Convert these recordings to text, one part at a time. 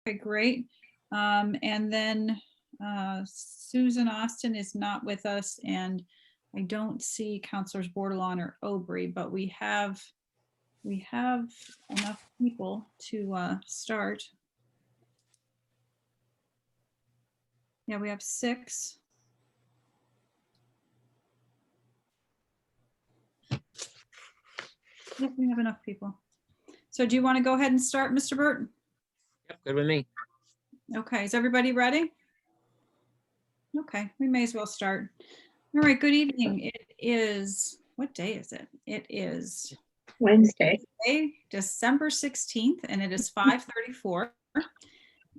Okay, great. And then Susan Austin is not with us, and I don't see Counselors Bordelon or Aubrey, but we have enough people to start. Yeah, we have 6. Yep, we have enough people. So do you want to go ahead and start, Mr. Burt? Yep, good with me. Okay, is everybody ready? Okay, we may as well start. All right, good evening. It is, what day is it? It is Wednesday, December 16th, and it is 5:34.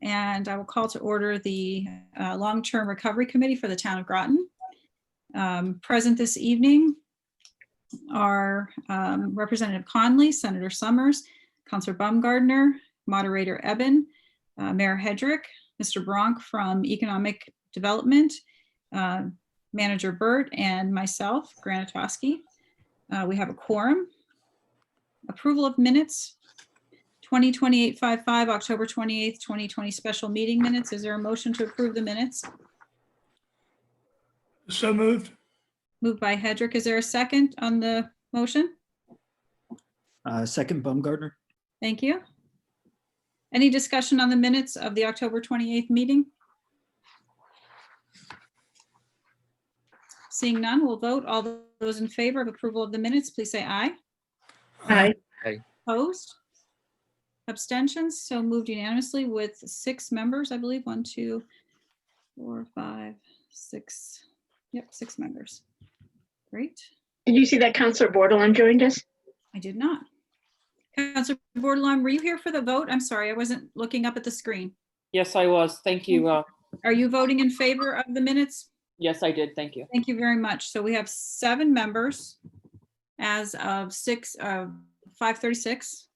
And I will call to order the Long-Term Recovery Committee for the Town of Groton. Present this evening are Representative Conley, Senator Summers, Councilor Bumgardner, Moderator Eben, Mayor Hedrick, Mr. Bronk from Economic Development, Manager Burt, and myself, Granatowski. We have a quorum. Approval of minutes, 2020-855, October 28th, 2020 special meeting minutes. Is there a motion to approve the minutes? So moved. Moved by Hedrick. Is there a second on the motion? Second, Bumgardner. Thank you. Any discussion on the minutes of the October 28th meeting? Seeing none, we'll vote. All those in favor of approval of the minutes, please say aye. aye, Opposed? Abstentions? So moved unanimously with 6 members, I believe. 1, 2, 4, 5, 6. Yep, 6 members. Great. did you see that Counselor Bordelon joined us? I did not. Councilor Bordelon, were you here for the vote? I'm sorry, I wasn't looking up at the screen. Yes, I was. Thank you. Are you voting in favor of the minutes? Yes, I did. Thank you. Thank you very much. So we have 7 members as of 5:36.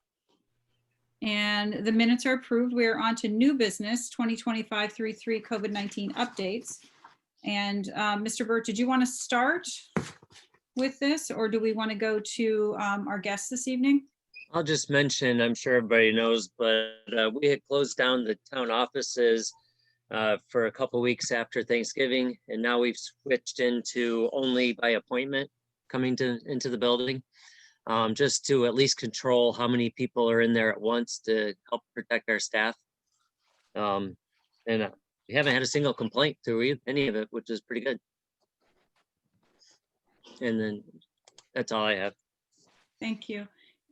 And the minutes are approved. We are on to new business, 2025-33 COVID-19 updates. And Mr. Burt, did you want to start with this, or do we want to go to our guests this evening? I'll just mention, I'm sure everybody knows, but we had closed down the town offices for a couple weeks after Thanksgiving, and now we've switched into only by appointment coming into the building, just to at least control how many people are in there at once to help protect our staff. And we haven't had a single complaint through any of it, which is pretty good. And then that's all I have. Thank you.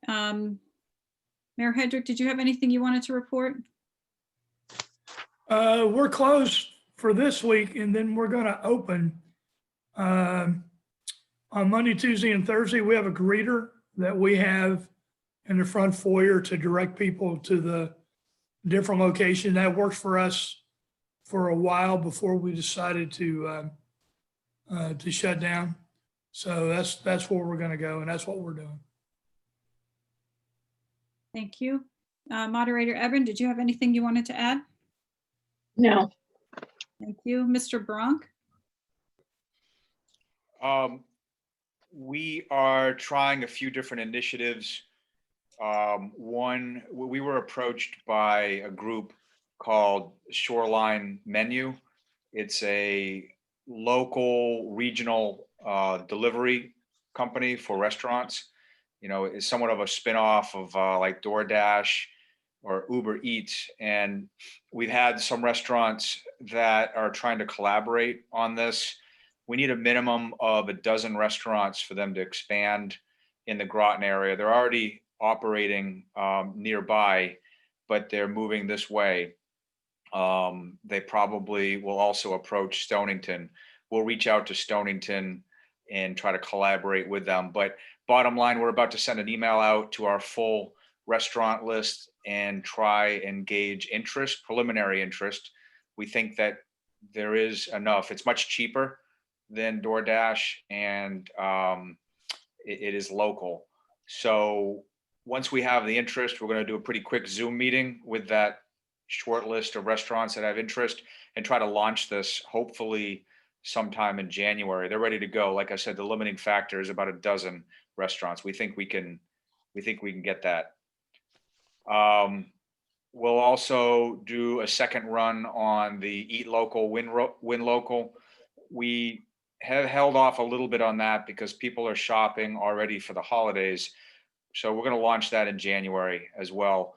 Mayor Hedrick, did you have anything you wanted to report? We're closed for this week, and then we're going to open on Monday, Tuesday, and Thursday. We have a greeter that we have in the front foyer to direct people to the different location. That worked for us for a while before we decided to shut down. So that's where we're going to go, and that's what we're doing. Thank you. Moderator Eben, did you have anything you wanted to add? No, Thank you. Mr. Bronk? We are trying a few different initiatives. One, we were approached by a group called Shoreline Menu. It's a local regional delivery company for restaurants. You know, it's somewhat of a spinoff of like DoorDash or Uber Eats. And we've had some restaurants that are trying to collaborate on this. We need a minimum of 12 restaurants for them to expand in the Groton area. They're already operating nearby, but they're moving this way. They probably will also approach Stonington. We'll reach out to Stonington and try to collaborate with them. But bottom line, we're about to send an email out to our full restaurant list and try and gauge interest, preliminary interest. We think that there is enough. It's much cheaper than DoorDash, and it is local. So once we have the interest, we're going to do a pretty quick Zoom meeting with that short list of restaurants that have interest and try to launch this hopefully sometime in January. They're ready to go. Like I said, the limiting factor is about 12 restaurants. We think we can get that. We'll also do a second run on the Eat Local, Win Local. We have held off a little bit on that because people are shopping already for the holidays. So we're going to launch that in January as well.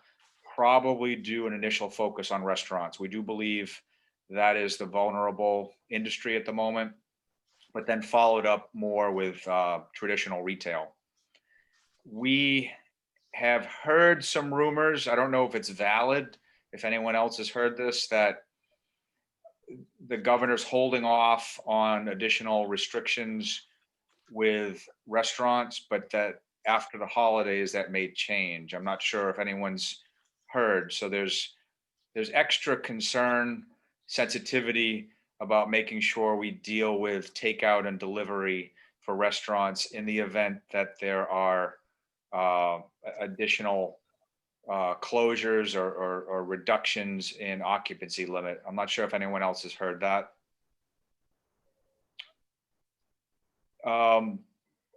Probably do an initial focus on restaurants. We do believe that is the vulnerable industry at the moment, but then followed up more with traditional retail. We have heard some rumors, I don't know if it's valid, if anyone else has heard this, that the governor's holding off on additional restrictions with restaurants, but that after the holidays that may change. I'm not sure if anyone's heard. So there's extra concern, sensitivity about making sure we deal with takeout and delivery for restaurants in the event that there are additional closures or reductions in occupancy limit. I'm not sure if anyone else has heard that.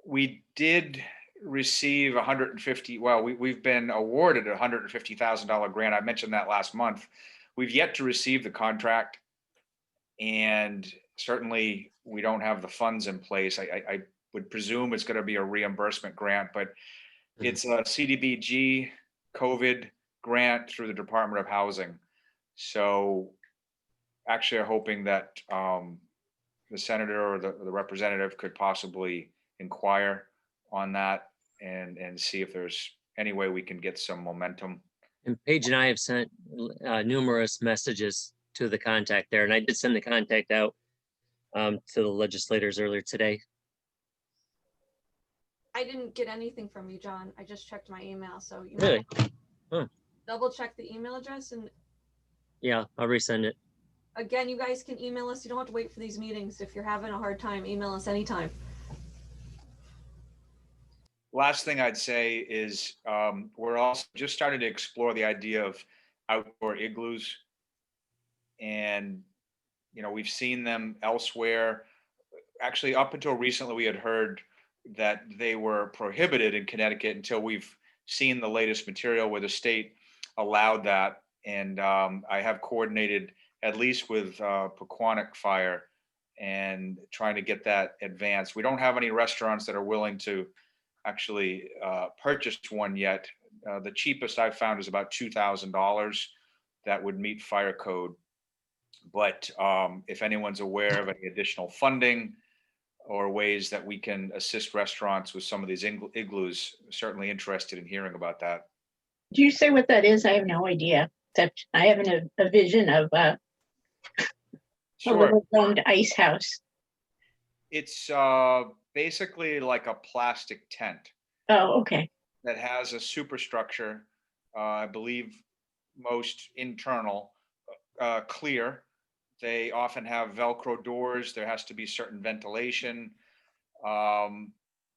We did receive 150, well, we've been awarded a $150,000 grant. I mentioned that last month. We've yet to receive the contract, and certainly we don't have the funds in place. I would presume it's going to be a reimbursement grant, but it's a CDBG COVID grant through the Department of Housing. So actually, I'm hoping that the senator or the representative could possibly inquire on that and see if there's any way we can get some momentum. And Paige and I have sent numerous messages to the contact there, and I did send the contact out to the legislators earlier today. I didn't get anything from you, John. I just checked my email, so you Really? might double check the email address. And Yeah, I'll resend it. again, you guys can email us. You don't have to wait for these meetings. If you're having a hard time, email us anytime. Last thing I'd say is we're also just starting to explore the idea of outdoor igloos. And, you know, we've seen them elsewhere. Actually, up until recently, we had heard that they were prohibited in Connecticut until we've seen the latest material where the state allowed that. And I have coordinated at least with Pequannock Fire and trying to get that advanced. We don't have any restaurants that are willing to actually purchase one yet. The cheapest I've found is about $2,000 that would meet fire code. But if anyone's aware of any additional funding or ways that we can assist restaurants with some of these igloos, certainly interested in hearing about that. Do you say what that is? I have no idea. Except I have a vision of a little domed ice house. It's basically like a plastic tent. Oh, okay. That has a superstructure, I believe most internal, clear. They often have Velcro doors. There has to be certain ventilation. And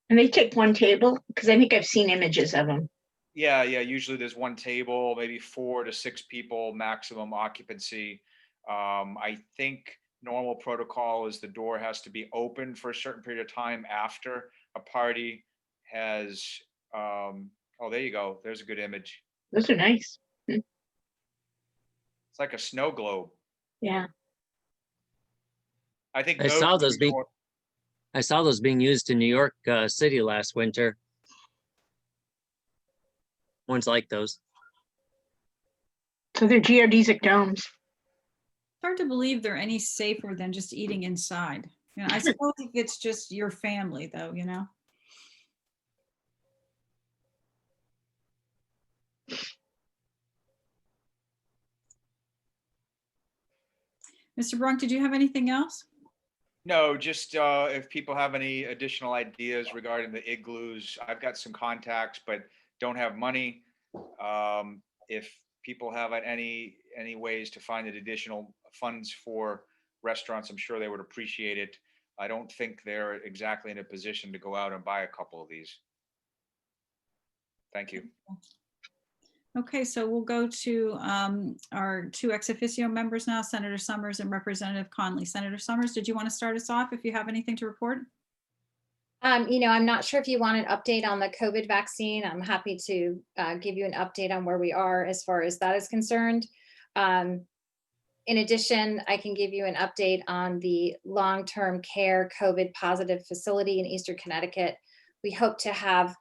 they take one table? Because I think I've seen images of them. Yeah. Usually there's one table, maybe 4 to 6 people maximum occupancy. I think normal protocol is the door has to be open for a certain period of time after a party has. Oh, there you go. There's a good image. Those are nice. It's like a snow globe. Yeah. I think I saw those being used in New York City last winter. Ones like those. So they're geodesic domes. It's hard to believe they're any safer than just eating inside. You know, I suppose if it's just your family though, you know? Mr. Brunk, did you have anything else? No, just if people have any additional ideas regarding the igloos, I've got some contacts, but don't have money. If people have any ways to find additional funds for restaurants, I'm sure they would appreciate it. I don't think they're exactly in a position to go out and buy a couple of these. Thank you. Okay, so we'll go to our 2 ex officio members now, Senator Summers and Representative Conley. Senator Summers, did you want to start us off if you have anything to report? I'm not sure if you want an update on the COVID vaccine. I'm happy to give you an update on where we are as far as that is concerned. In addition, I can give you an update on the long-term care COVID positive facility in Eastern Connecticut. We hope to have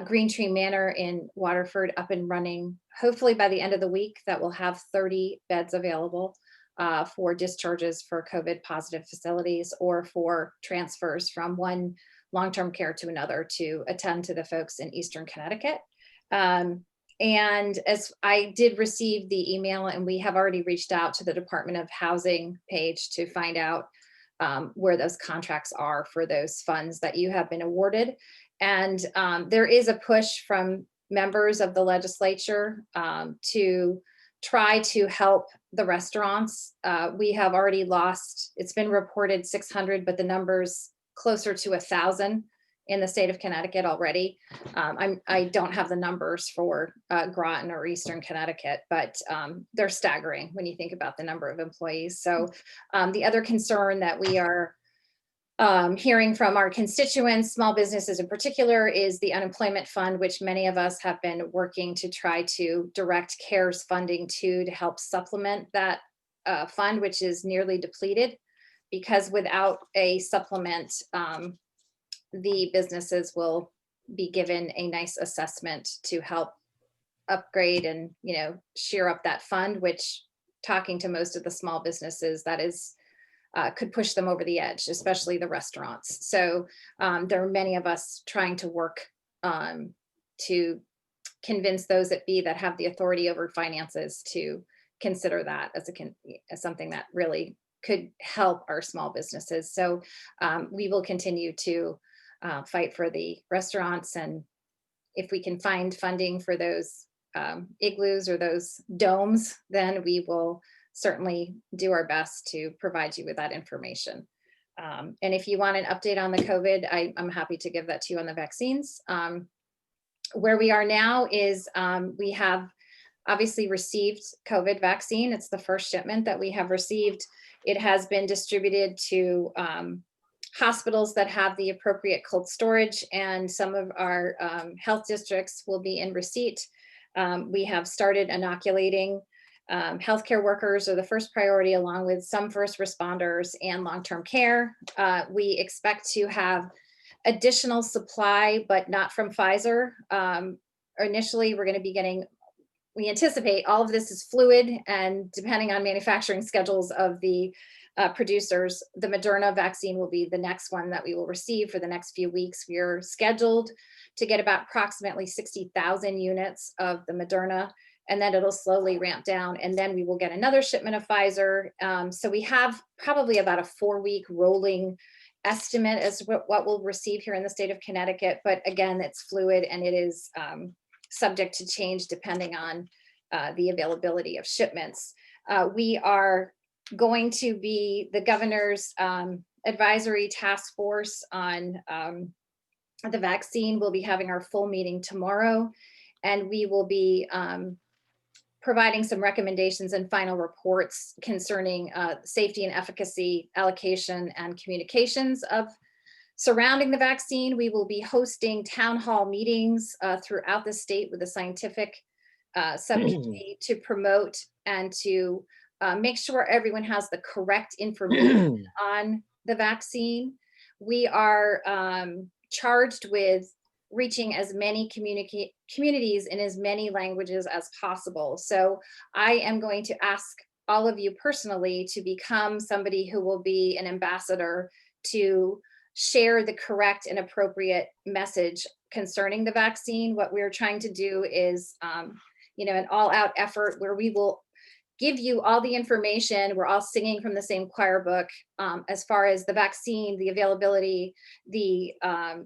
Green Tree Manor in Waterford up and running, hopefully by the end of the week. That will have 30 beds available for discharges for COVID positive facilities or for transfers from one long-term care to another to attend to the folks in Eastern Connecticut. And as I did receive the email, and we have already reached out to the Department of Housing page to find out where those contracts are for those funds that you have been awarded. And there is a push from members of the legislature to try to help the restaurants. We have already lost, it's been reported 600, but the number's closer to 1,000 in the state of Connecticut already. I don't have the numbers for Groton or Eastern Connecticut, but they're staggering when you think about the number of employees. So the other concern that we are hearing from our constituents, small businesses in particular, is the unemployment fund, which many of us have been working to try to direct CARES funding to help supplement that fund, which is nearly depleted, because without a supplement, the businesses will be given a nice assessment to help upgrade and, sheer up that fund, which, talking to most of the small businesses, that is could push them over the edge, especially the restaurants. So there are many of us trying to work to convince those that have the authority over finances to consider that as something that really could help our small businesses. So we will continue to fight for the restaurants, and if we can find funding for those igloos or those domes, then we will certainly do our best to provide you with that information. And if you want an update on the COVID, I'm happy to give that to you on the vaccines. Where we are now is we have obviously received COVID vaccine. It's the first shipment that we have received. It has been distributed to hospitals that have the appropriate cold storage, and some of our health districts will be in receipt. We have started inoculating. Healthcare workers are the first priority, along with some first responders and long-term care. We expect to have additional supply, but not from Pfizer. Initially, we're going to be getting, we anticipate all of this is fluid, and depending on manufacturing schedules of the producers, the Moderna vaccine will be the next one that we will receive for the next few weeks. We are scheduled to get about approximately 60,000 units of the Moderna, and then it'll slowly ramp down, and then we will get another shipment of Pfizer. So we have probably about a 4-week rolling estimate as what we'll receive here in the state of Connecticut. But again, it's fluid, and it is subject to change depending on the availability of shipments. We are going to be the governor's advisory task force on the vaccine. We'll be having our full meeting tomorrow, and we will be providing some recommendations and final reports concerning safety and efficacy, allocation, and communications of surrounding the vaccine. We will be hosting town hall meetings throughout the state with a scientific subcommittee to promote and to make sure everyone has the correct information on the vaccine. We are charged with reaching as many communities in as many languages as possible. So I am going to ask all of you personally to become somebody who will be an ambassador to share the correct and appropriate message concerning the vaccine. What we're trying to do is, an all-out effort where we will give you all the information. We're all singing from the same choir book as far as the vaccine, the availability, the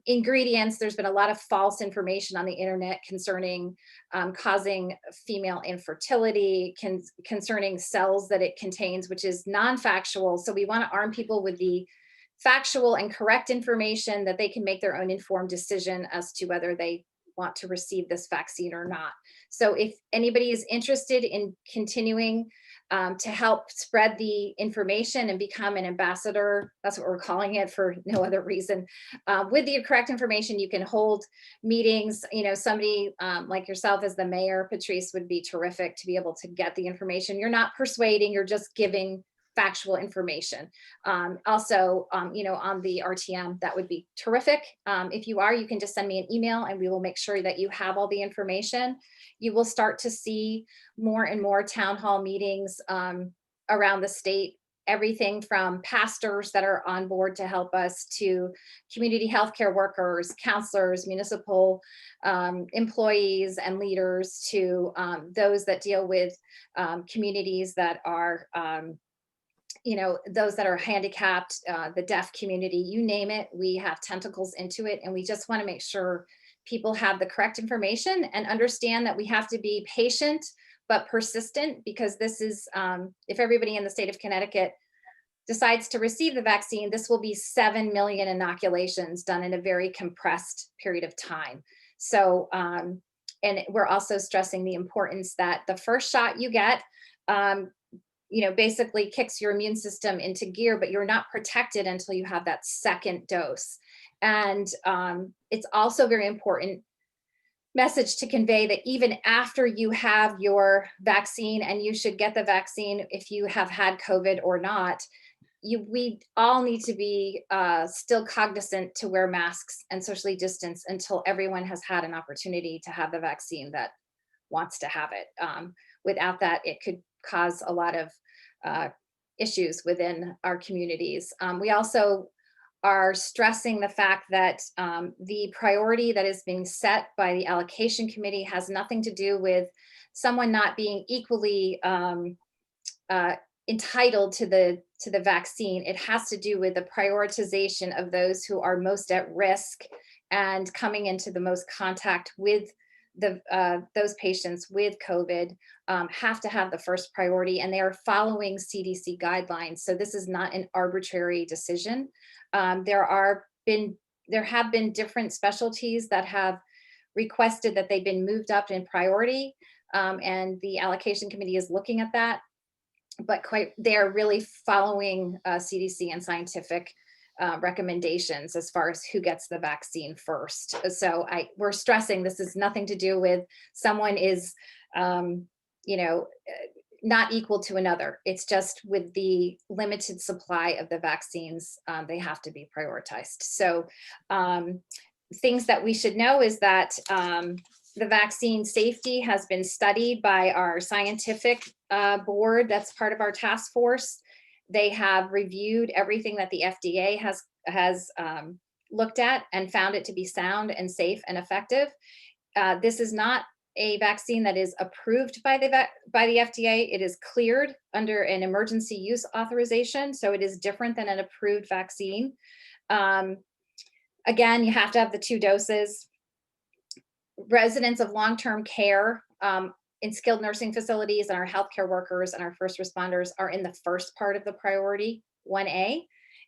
ingredients. There's been a lot of false information on the internet concerning causing female infertility, concerning cells that it contains, which is non-factual. So we want to arm people with the factual and correct information that they can make their own informed decision as to whether they want to receive this vaccine or not. So if anybody is interested in continuing to help spread the information and become an ambassador. That's what we're calling it for no other reason. With the correct information, you can hold meetings. You know, somebody like yourself as the mayor, Patrice, would be terrific to be able to get the information. You're not persuading, you're just giving factual information. Also, you know, on the RTM, that would be terrific. If you are, you can just send me an email and we will make sure that you have all the information. You will start to see more and more town hall meetings around the state, everything from pastors that are on board to help us to community healthcare workers, counselors, municipal employees and leaders, to those that deal with communities that are you know, those that are handicapped, the deaf community, you name it, we have tentacles into it. And we just want to make sure people have the correct information and understand that we have to be patient, but persistent, because this is, if everybody in the state of Connecticut decides to receive the vaccine, this will be 7 million inoculations done in a very compressed period of time. So, and we're also stressing the importance that the first shot you get, you know, basically kicks your immune system into gear, but you're not protected until you have that second dose. And it's also very important message to convey that even after you have your vaccine, and you should get the vaccine if you have had COVID or not, we all need to be still cognizant to wear masks and socially distance until everyone has had an opportunity to have the vaccine that wants to have it. Without that, it could cause a lot of issues within our communities. We also are stressing the fact that the priority that is being set by the allocation committee has nothing to do with someone not being equally entitled to the vaccine. It has to do with the prioritization of those who are most at risk and coming into the most contact with those patients with COVID have to have the first priority, and they are following CDC guidelines. So this is not an arbitrary decision. There have been different specialties that have requested that they've been moved up in priority, and the allocation committee is looking at that. But they're really following CDC and scientific recommendations as far as who gets the vaccine first. So we're stressing this is nothing to do with someone is, you know, not equal to another. It's just with the limited supply of the vaccines, they have to be prioritized. So things that we should know is that the vaccine safety has been studied by our scientific board that's part of our task force. They have reviewed everything that the FDA has looked at and found it to be sound and safe and effective. This is not a vaccine that is approved by the FDA. It is cleared under an emergency use authorization, so it is different than an approved vaccine. Again, you have to have the 2 doses. Residents of long-term care in skilled nursing facilities and our healthcare workers and our first responders are in the first part of the priority 1A.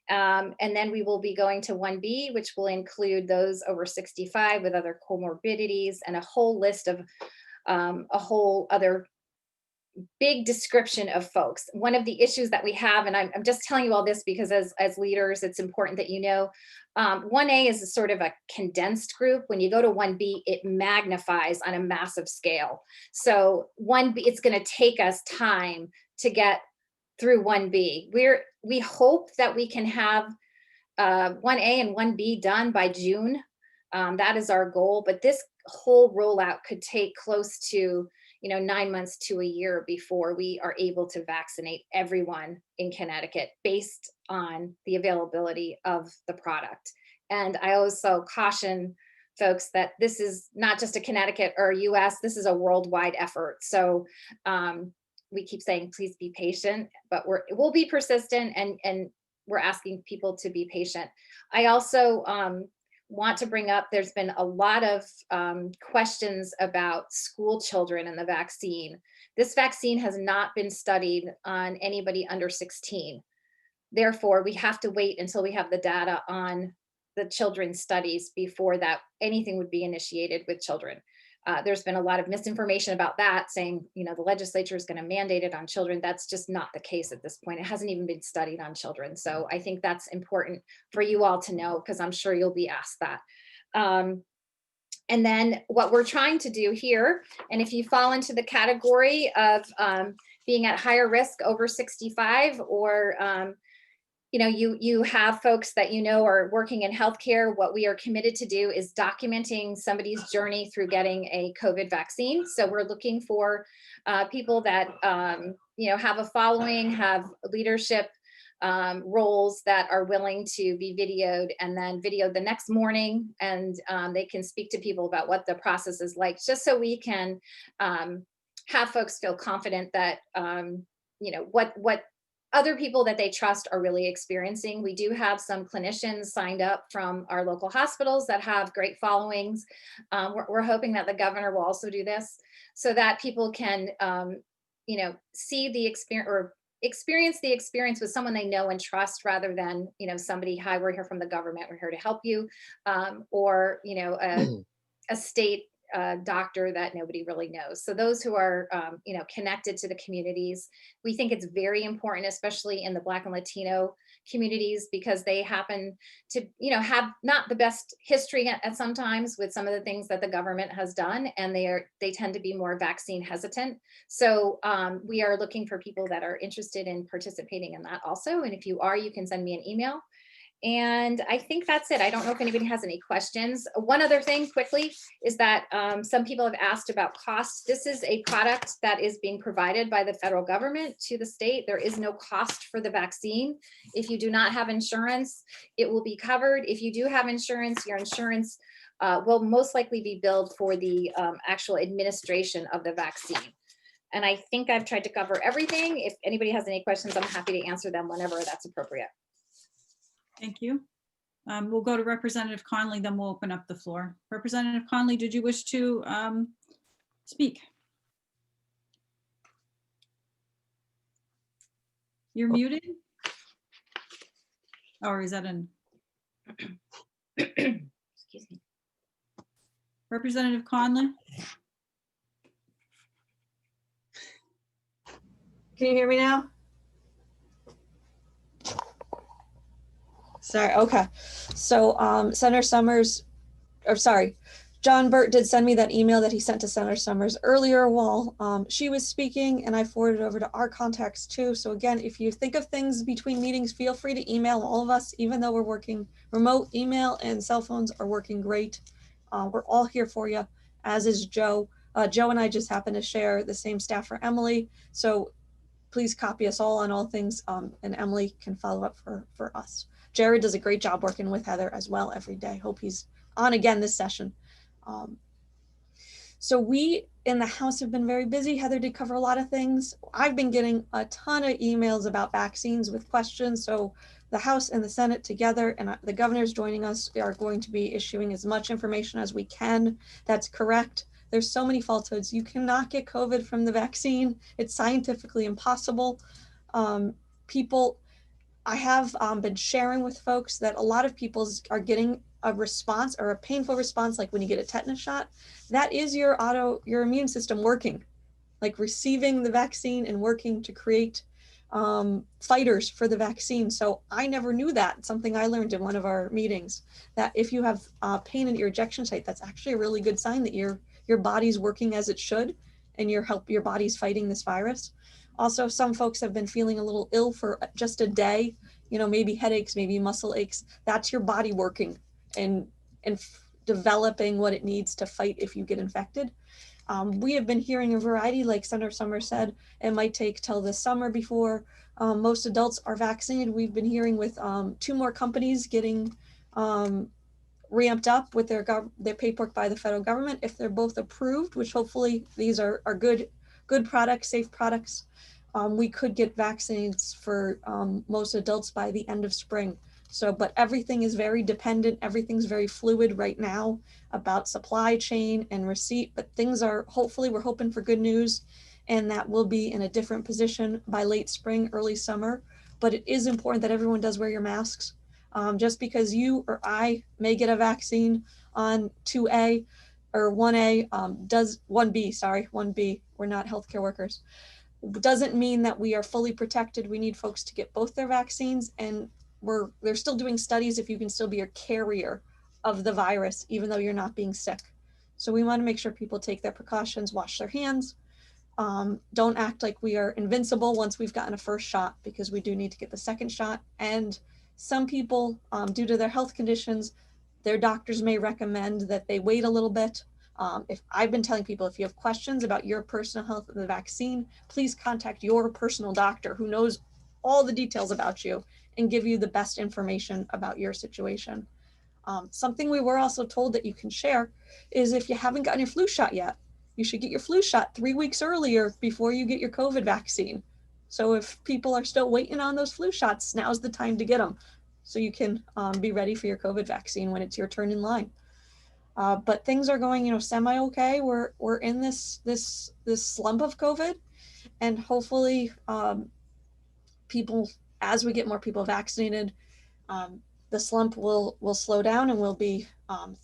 And then we will be going to 1B, which will include those over 65 with other comorbidities and a whole list of a whole other big description of folks. One of the issues that we have, and I'm just telling you all this because as leaders, it's important that you know, 1A is a sort of a condensed group. When you go to 1B, it magnifies on a massive scale. So 1B, it's going to take us time to get through 1B. We hope that we can have 1A and 1B done by June. That is our goal, but this whole rollout could take close to 9 months to a year before we are able to vaccinate everyone in Connecticut based on the availability of the product. And I also caution folks that this is not just a Connecticut or US, this is a worldwide effort. So we keep saying, please be patient, but we'll be persistent and we're asking people to be patient. I also want to bring up, there's been a lot of questions about school children and the vaccine. This vaccine has not been studied on anybody under 16. Therefore, we have to wait until we have the data on the children's studies before that anything would be initiated with children. There's been a lot of misinformation about that, saying, the legislature is going to mandate it on children. That's just not the case at this point. It hasn't even been studied on children. So I think that's important for you all to know, because I'm sure you'll be asked that. And then what we're trying to do here, and if you fall into the category of being at higher risk over 65, or you have folks that are working in healthcare, what we are committed to do is documenting somebody's journey through getting a COVID vaccine. So we're looking for people that have a following, have leadership roles, that are willing to be videoed and then videoed the next morning, and they can speak to people about what the process is like, just so we can have folks feel confident that what other people that they trust are really experiencing. We do have some clinicians signed up from our local hospitals that have great followings. We're hoping that the governor will also do this, so that people can see the experience, or experience the experience with someone they know and trust, rather than somebody, hi, we're here from the government, we're here to help you, or a state doctor that nobody really knows. So those who are connected to the communities, we think it's very important, especially in the Black and Latino communities, because they happen to have not the best history at sometimes with some of the things that the government has done, and they tend to be more vaccine hesitant. So we are looking for people that are interested in participating in that also. And if you are, you can send me an email. And I think that's it. I don't know if anybody has any questions. One other thing quickly is that some people have asked about cost. This is a product that is being provided by the federal government to the state. There is no cost for the vaccine. If you do not have insurance, it will be covered. If you do have insurance, your insurance will most likely be billed for the actual administration of the vaccine. And I think I've tried to cover everything. If anybody has any questions, I'm happy to answer them whenever that's appropriate. Thank you. We'll go to Representative Conley, then we'll open up the floor. Representative Conley, did you wish to speak? You're muted? Or is that an? Excuse me. Representative Conley? Can you hear me now? Sorry, okay. So Senator Summers, or sorry, John Burt did send me that email that he sent to Senator Summers earlier while she was speaking, and I forwarded over to our contacts too. So again, if you think of things between meetings, feel free to email all of us, even though we're working remote. Email and cell phones are working great. We're all here for you, as is Joe. Joe and I just happen to share the same staff for Emily. So please copy us all on all things, and Emily can follow up for us. Jared does a great job working with Heather as well every day. Hope he's on again this session. So we in the House have been very busy. Heather did cover a lot of things. I've been getting a ton of emails about vaccines with questions. So the House and the Senate together, and the governor's joining us, are going to be issuing as much information as we can. That's correct. There's so many falsehoods. You cannot get COVID from the vaccine. It's scientifically impossible. I have been sharing with folks that a lot of people are getting a response, or a painful response, like when you get a tetanus shot. That is your immune system working, like receiving the vaccine and working to create fighters for the vaccine. So I never knew that. It's something I learned in one of our meetings, that if you have pain in your ejection site, that's actually a really good sign that your body's working as it should, and your body's fighting this virus. Also, some folks have been feeling a little ill for just a day, maybe headaches, maybe muscle aches. That's your body working and developing what it needs to fight if you get infected. We have been hearing a variety, like Senator Summers said, it might take till the summer before most adults are vaccinated. We've been hearing with 2 more companies getting ramped up with their paperwork by the federal government. If they're both approved, which hopefully these are good products, safe products, we could get vaccines for most adults by the end of spring. So, but everything is very dependent. Everything's very fluid right now about supply chain and receipt, but things are, hopefully we're hoping for good news, and that we'll be in a different position by late spring, early summer. But it is important that everyone does wear your masks. Just because you or I may get a vaccine on 2A or 1A does 1B, sorry, 1B, we're not healthcare workers. Doesn't mean that we are fully protected. We need folks to get both their vaccines, and they're still doing studies if you can still be a carrier of the virus, even though you're not being sick. So we want to make sure people take their precautions, wash their hands. Don't act like we are invincible once we've gotten a first shot, because we do need to get the second shot. And some people, due to their health conditions, their doctors may recommend that they wait a little bit. If I've been telling people, if you have questions about your personal health and the vaccine, please contact your personal doctor who knows all the details about you and give you the best information about your situation. Something we were also told that you can share is if you haven't gotten your flu shot yet, you should get your flu shot 3 weeks earlier before you get your COVID vaccine. So if people are still waiting on those flu shots, now's the time to get them, so you can be ready for your COVID vaccine when it's your turn in line. But things are going, semi-okay. We're in this slump of COVID, and hopefully people, as we get more people vaccinated, the slump will slow down, and we'll be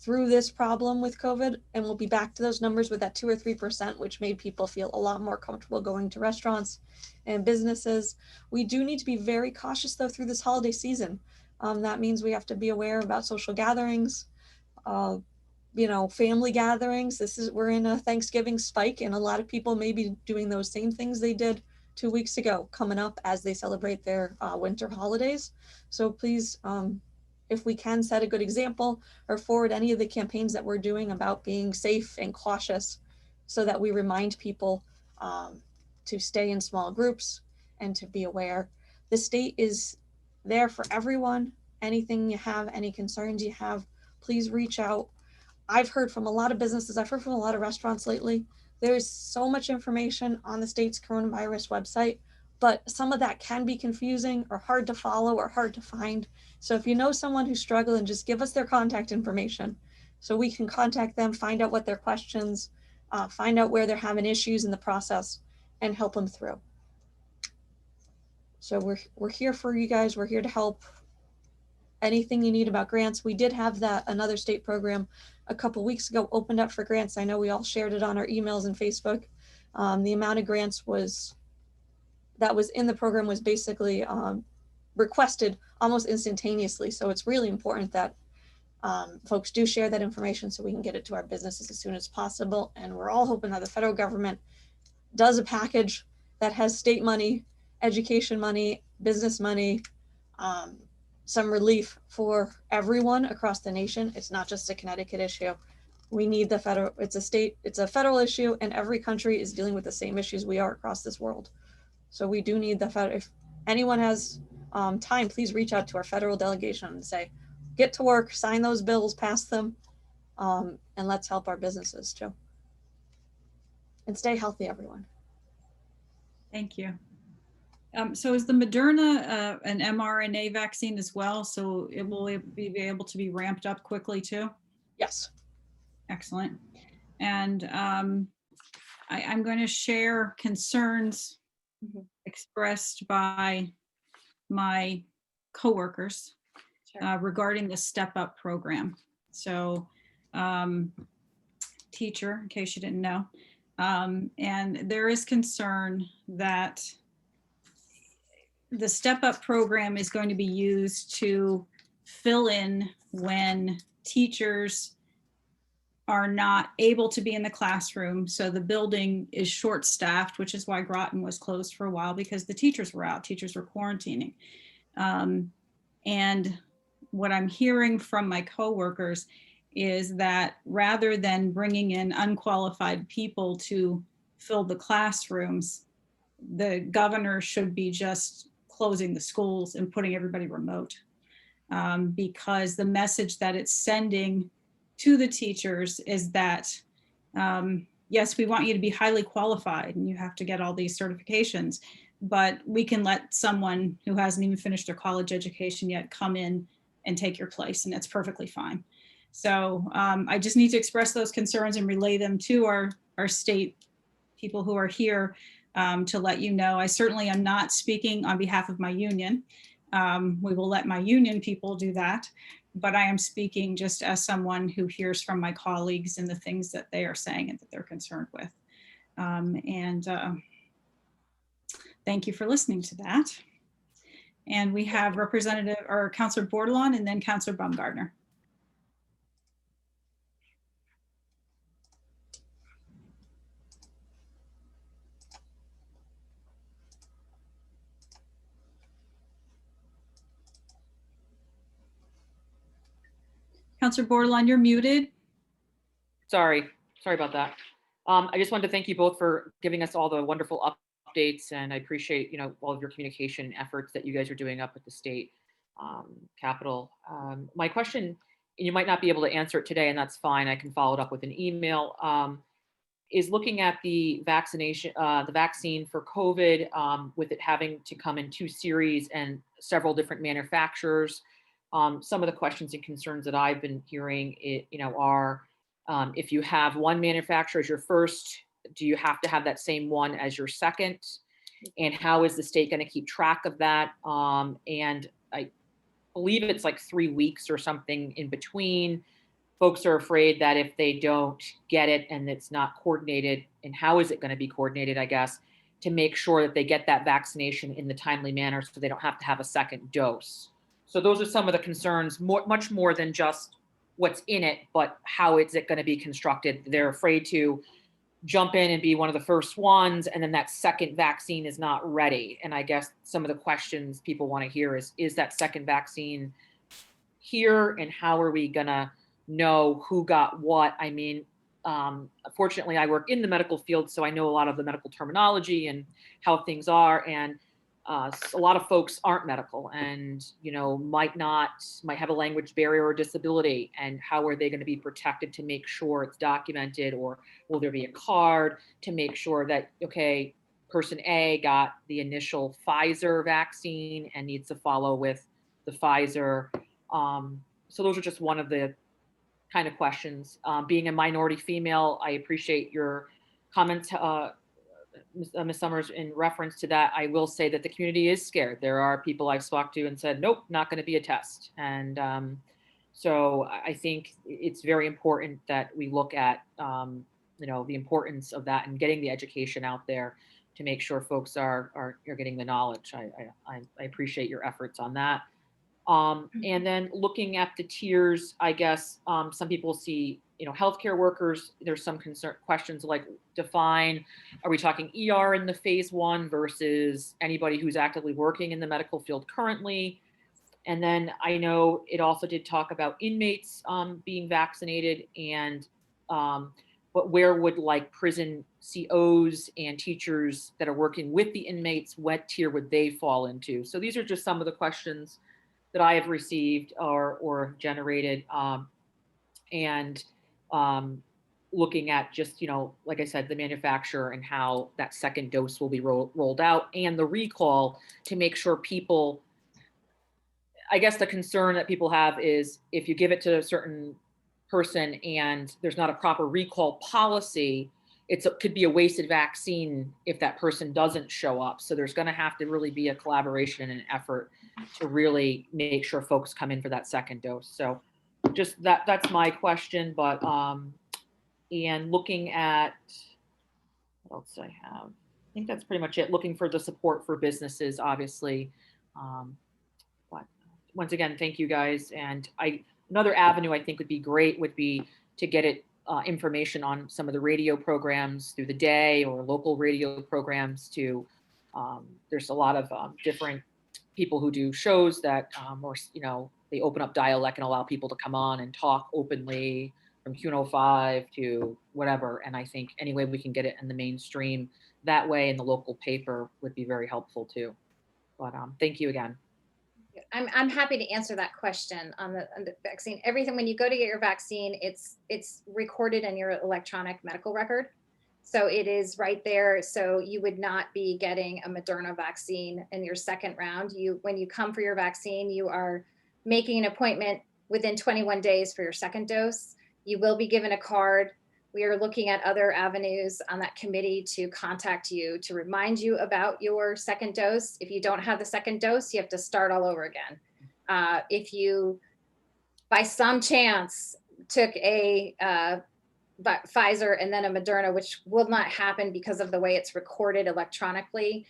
through this problem with COVID, and we'll be back to those numbers with that 2 or 3%, which made people feel a lot more comfortable going to restaurants and businesses. We do need to be very cautious though through this holiday season. That means we have to be aware about social gatherings, family gatherings. We're in a Thanksgiving spike, and a lot of people may be doing those same things they did 2 weeks ago coming up as they celebrate their winter holidays. So please, if we can set a good example or forward any of the campaigns that we're doing about being safe and cautious, so that we remind people to stay in small groups and to be aware. The state is there for everyone. Anything you have, any concerns you have, please reach out. I've heard from a lot of businesses, I've heard from a lot of restaurants lately. There is so much information on the state's coronavirus website, but some of that can be confusing or hard to follow or hard to find. So if you know someone who's struggling, just give us their contact information so we can contact them, find out what their questions, find out where they're having issues in the process, and help them through. So we're here for you guys. We're here to help. Anything you need about grants. We did have another state program a couple weeks ago opened up for grants. I know we all shared it on our emails and Facebook. The amount of grants that was in the program was basically requested almost instantaneously. So it's really important that folks do share that information so we can get it to our businesses as soon as possible. And we're all hoping that the federal government does a package that has state money, education money, business money, some relief for everyone across the nation. It's not just a Connecticut issue. We need the federal, it's a federal issue, and every country is dealing with the same issues we are across this world. So we do need the federal. If anyone has time, please reach out to our federal delegation and say, get to work, sign those bills, pass them, and let's help our businesses too. And stay healthy, everyone. Thank you. So is the Moderna an mRNA vaccine as well? So it will be able to be ramped up quickly too? Yes. Excellent. And I'm going to share concerns expressed by my coworkers regarding the Step Up program. So teacher, in case you didn't know, and there is concern that the Step Up program is going to be used to fill in when teachers are not able to be in the classroom. So the building is short-staffed, which is why Groton was closed for a while, because the teachers were out, teachers were quarantining. And what I'm hearing from my coworkers is that rather than bringing in unqualified people to fill the classrooms, the governor should be just closing the schools and putting everybody remote, because the message that it's sending to the teachers is that, yes, we want you to be highly qualified and you have to get all these certifications, but we can let someone who hasn't even finished their college education yet come in and take your place, and that's perfectly fine. So I just need to express those concerns and relay them to our state people who are here to let you know. I certainly am not speaking on behalf of my union. We will let my union people do that, but I am speaking just as someone who hears from my colleagues and the things that they are saying and that they're concerned with. Thank you for listening to that. And we have Representative or Councillor Bordelon and then Councillor Bumgardner. Councillor Bordelon, you're muted. Sorry about that. I just wanted to thank you both for giving us all the wonderful updates, and I appreciate, all of your communication efforts that you guys are doing up at the state Capitol. My question, and you might not be able to answer it today, and that's fine. I can follow it up with an email. Is looking at the vaccine for COVID, with it having to come in 2 series and several different manufacturers. Some of the questions and concerns that I've been hearing, are if you have one manufacturer as your first, do you have to have that same one as your second? And how is the state going to keep track of that? And I believe it's like 3 weeks or something in between. Folks are afraid that if they don't get it and it's not coordinated, and how is it going to be coordinated, I guess, to make sure that they get that vaccination in the timely manner so they don't have to have a second dose. So those are some of the concerns, much more than just what's in it, but how is it going to be constructed. They're afraid to jump in and be one of the first ones, and then that second vaccine is not ready. And I guess some of the questions people want to hear is that second vaccine here, and how are we going to know who got what? I mean, fortunately, I work in the medical field, so I know a lot of the medical terminology and how things are. And a lot of folks aren't medical and, might have a language barrier or disability. And how are they going to be protected to make sure it's documented? Or will there be a card to make sure that, okay, person A got the initial Pfizer vaccine and needs to follow with the Pfizer. So those are just one of the kind of questions. Being a minority female, I appreciate your comments, Ms. Summers, in reference to that. I will say that the community is scared. There are people I've talked to and said, nope, not going to be a test. And so I think it's very important that we look at, the importance of that and getting the education out there to make sure folks are getting the knowledge. I appreciate your efforts on that. And then looking at the tiers, I guess some people see, healthcare workers. There's some questions like define, are we talking ER in the phase 1 versus anybody who's actively working in the medical field currently? And then I know it also did talk about inmates being vaccinated, and but where would like prison COs and teachers that are working with the inmates, what tier would they fall into? So these are just some of the questions that I have received or generated, and looking at just, like I said, the manufacturer and how that second dose will be rolled out, and the recall to make sure people, I guess the concern that people have is if you give it to a certain person and there's not a proper recall policy, it could be a wasted vaccine if that person doesn't show up. So there's going to have to really be a collaboration and an effort to really make sure folks come in for that second dose. So just that's my question. But and looking at what else I have, I think that's pretty much it. Looking for the support for businesses, obviously. But once again, thank you guys. And another avenue I think would be great would be to get it information on some of the radio programs through the day, or local radio programs to, there's a lot of different people who do shows that, or, they open up dialect and allow people to come on and talk openly from Q105 to whatever. And I think any way we can get it in the mainstream that way in the local paper would be very helpful too. But thank you again. I'm happy to answer that question on the vaccine. Everything, when you go to get your vaccine, it's recorded in your electronic medical record. So it is right there. So you would not be getting a Moderna vaccine in your second round. When you come for your vaccine, you are making an appointment within 21 days for your second dose. You will be given a card We are looking at other avenues on that committee to contact you, to remind you about your second dose. If you don't have the second dose, you have to start all over again. If you, by some chance, took a Pfizer and then a Moderna, which will not happen because of the way it's recorded electronically,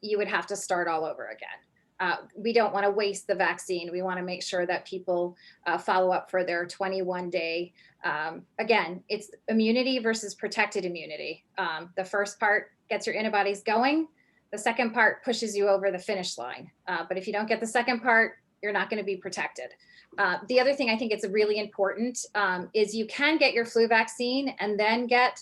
you would have to start all over again. We don't want to waste the vaccine. We want to make sure that people follow up for their 21-day. Again, it's immunity versus protected immunity. The first part gets your antibodies going. The second part pushes you over the finish line. But if you don't get the second part, you're not going to be protected. The other thing I think it's really important is you can get your flu vaccine and then get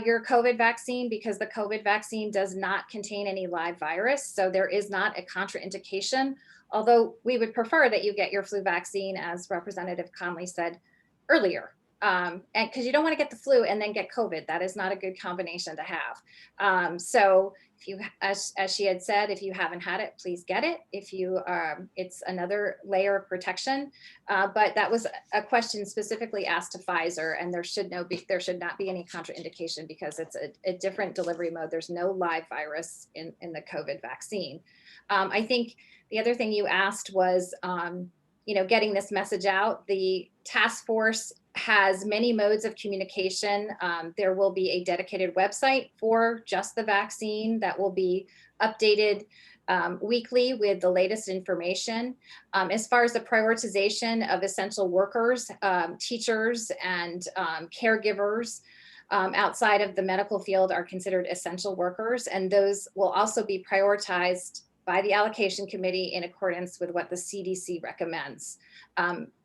your COVID vaccine, because the COVID vaccine does not contain any live virus. So there is not a contraindication, although we would prefer that you get your flu vaccine, as Representative Conley said earlier. And because you don't want to get the flu and then get COVID. That is not a good combination to have. So if you, as she had said, if you haven't had it, please get it. If you, it's another layer of protection. But that was a question specifically asked to Pfizer, and there should not be any contraindication because it's a different delivery mode. There's no live virus in the COVID vaccine. I think the other thing you asked was, getting this message out. The task force has many modes of communication. There will be a dedicated website for just the vaccine that will be updated weekly with the latest information. As far as the prioritization of essential workers, teachers and caregivers outside of the medical field are considered essential workers, and those will also be prioritized by the allocation committee in accordance with what the CDC recommends.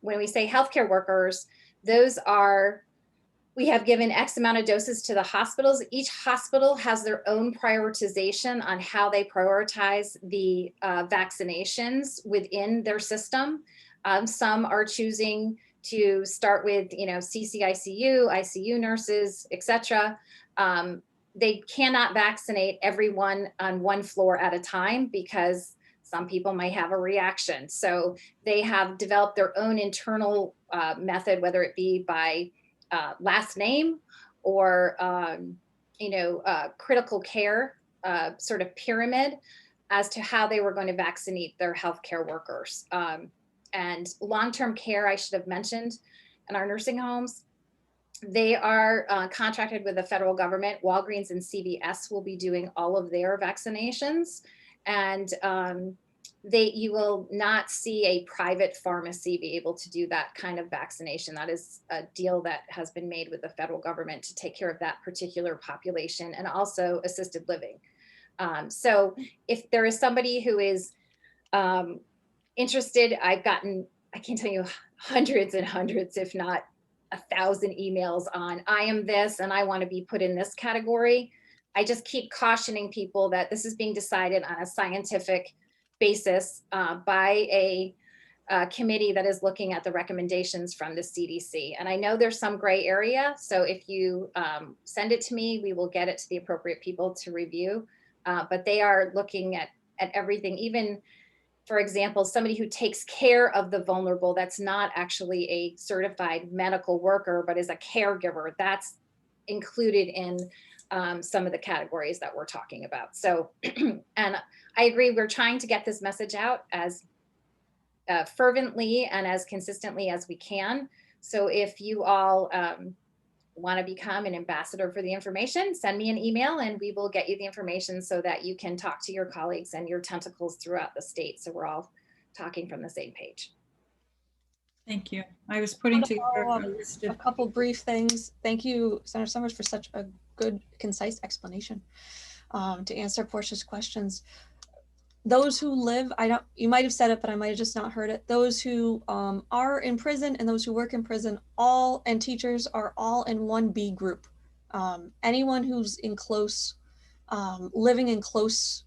When we say healthcare workers, those are, we have given X amount of doses to the hospitals. Each hospital has their own prioritization on how they prioritize the vaccinations within their system. Some are choosing to start with, CCICU, ICU nurses, et cetera. They cannot vaccinate everyone on one floor at a time because some people might have a reaction. So they have developed their own internal method, whether it be by last name or, critical care sort of pyramid as to how they were going to vaccinate their healthcare workers. And long-term care, I should have mentioned, in our nursing homes, they are contracted with the federal government. Walgreens and CVS will be doing all of their vaccinations. And you will not see a private pharmacy be able to do that kind of vaccination. That is a deal that has been made with the federal government to take care of that particular population, and also assisted living. So if there is somebody who is interested, I can tell you hundreds and hundreds, if not 1,000 emails on, I am this and I want to be put in this category. I just keep cautioning people that this is being decided on a scientific basis by a committee that is looking at the recommendations from the CDC. And I know there's some gray area. So if you send it to me, we will get it to the appropriate people to review. But they are looking at everything, even, for example, somebody who takes care of the vulnerable, that's not actually a certified medical worker, but is a caregiver, that's included in some of the categories that we're talking about. So, and I agree, we're trying to get this message out as fervently and as consistently as we can. So if you all want to become an ambassador for the information, send me an email and we will get you the information so that you can talk to your colleagues and your tentacles throughout the state. So we're all talking from the same page. Thank you. I was putting together a list A of, couple brief things. Thank you, Senator Summers, for such a good, concise explanation to answer Portia's questions. Those who live, you might have said it, but I might have just not heard it. Those who are in prison and those who work in prison, and teachers are all in 1B group. Anyone who's in close, living in close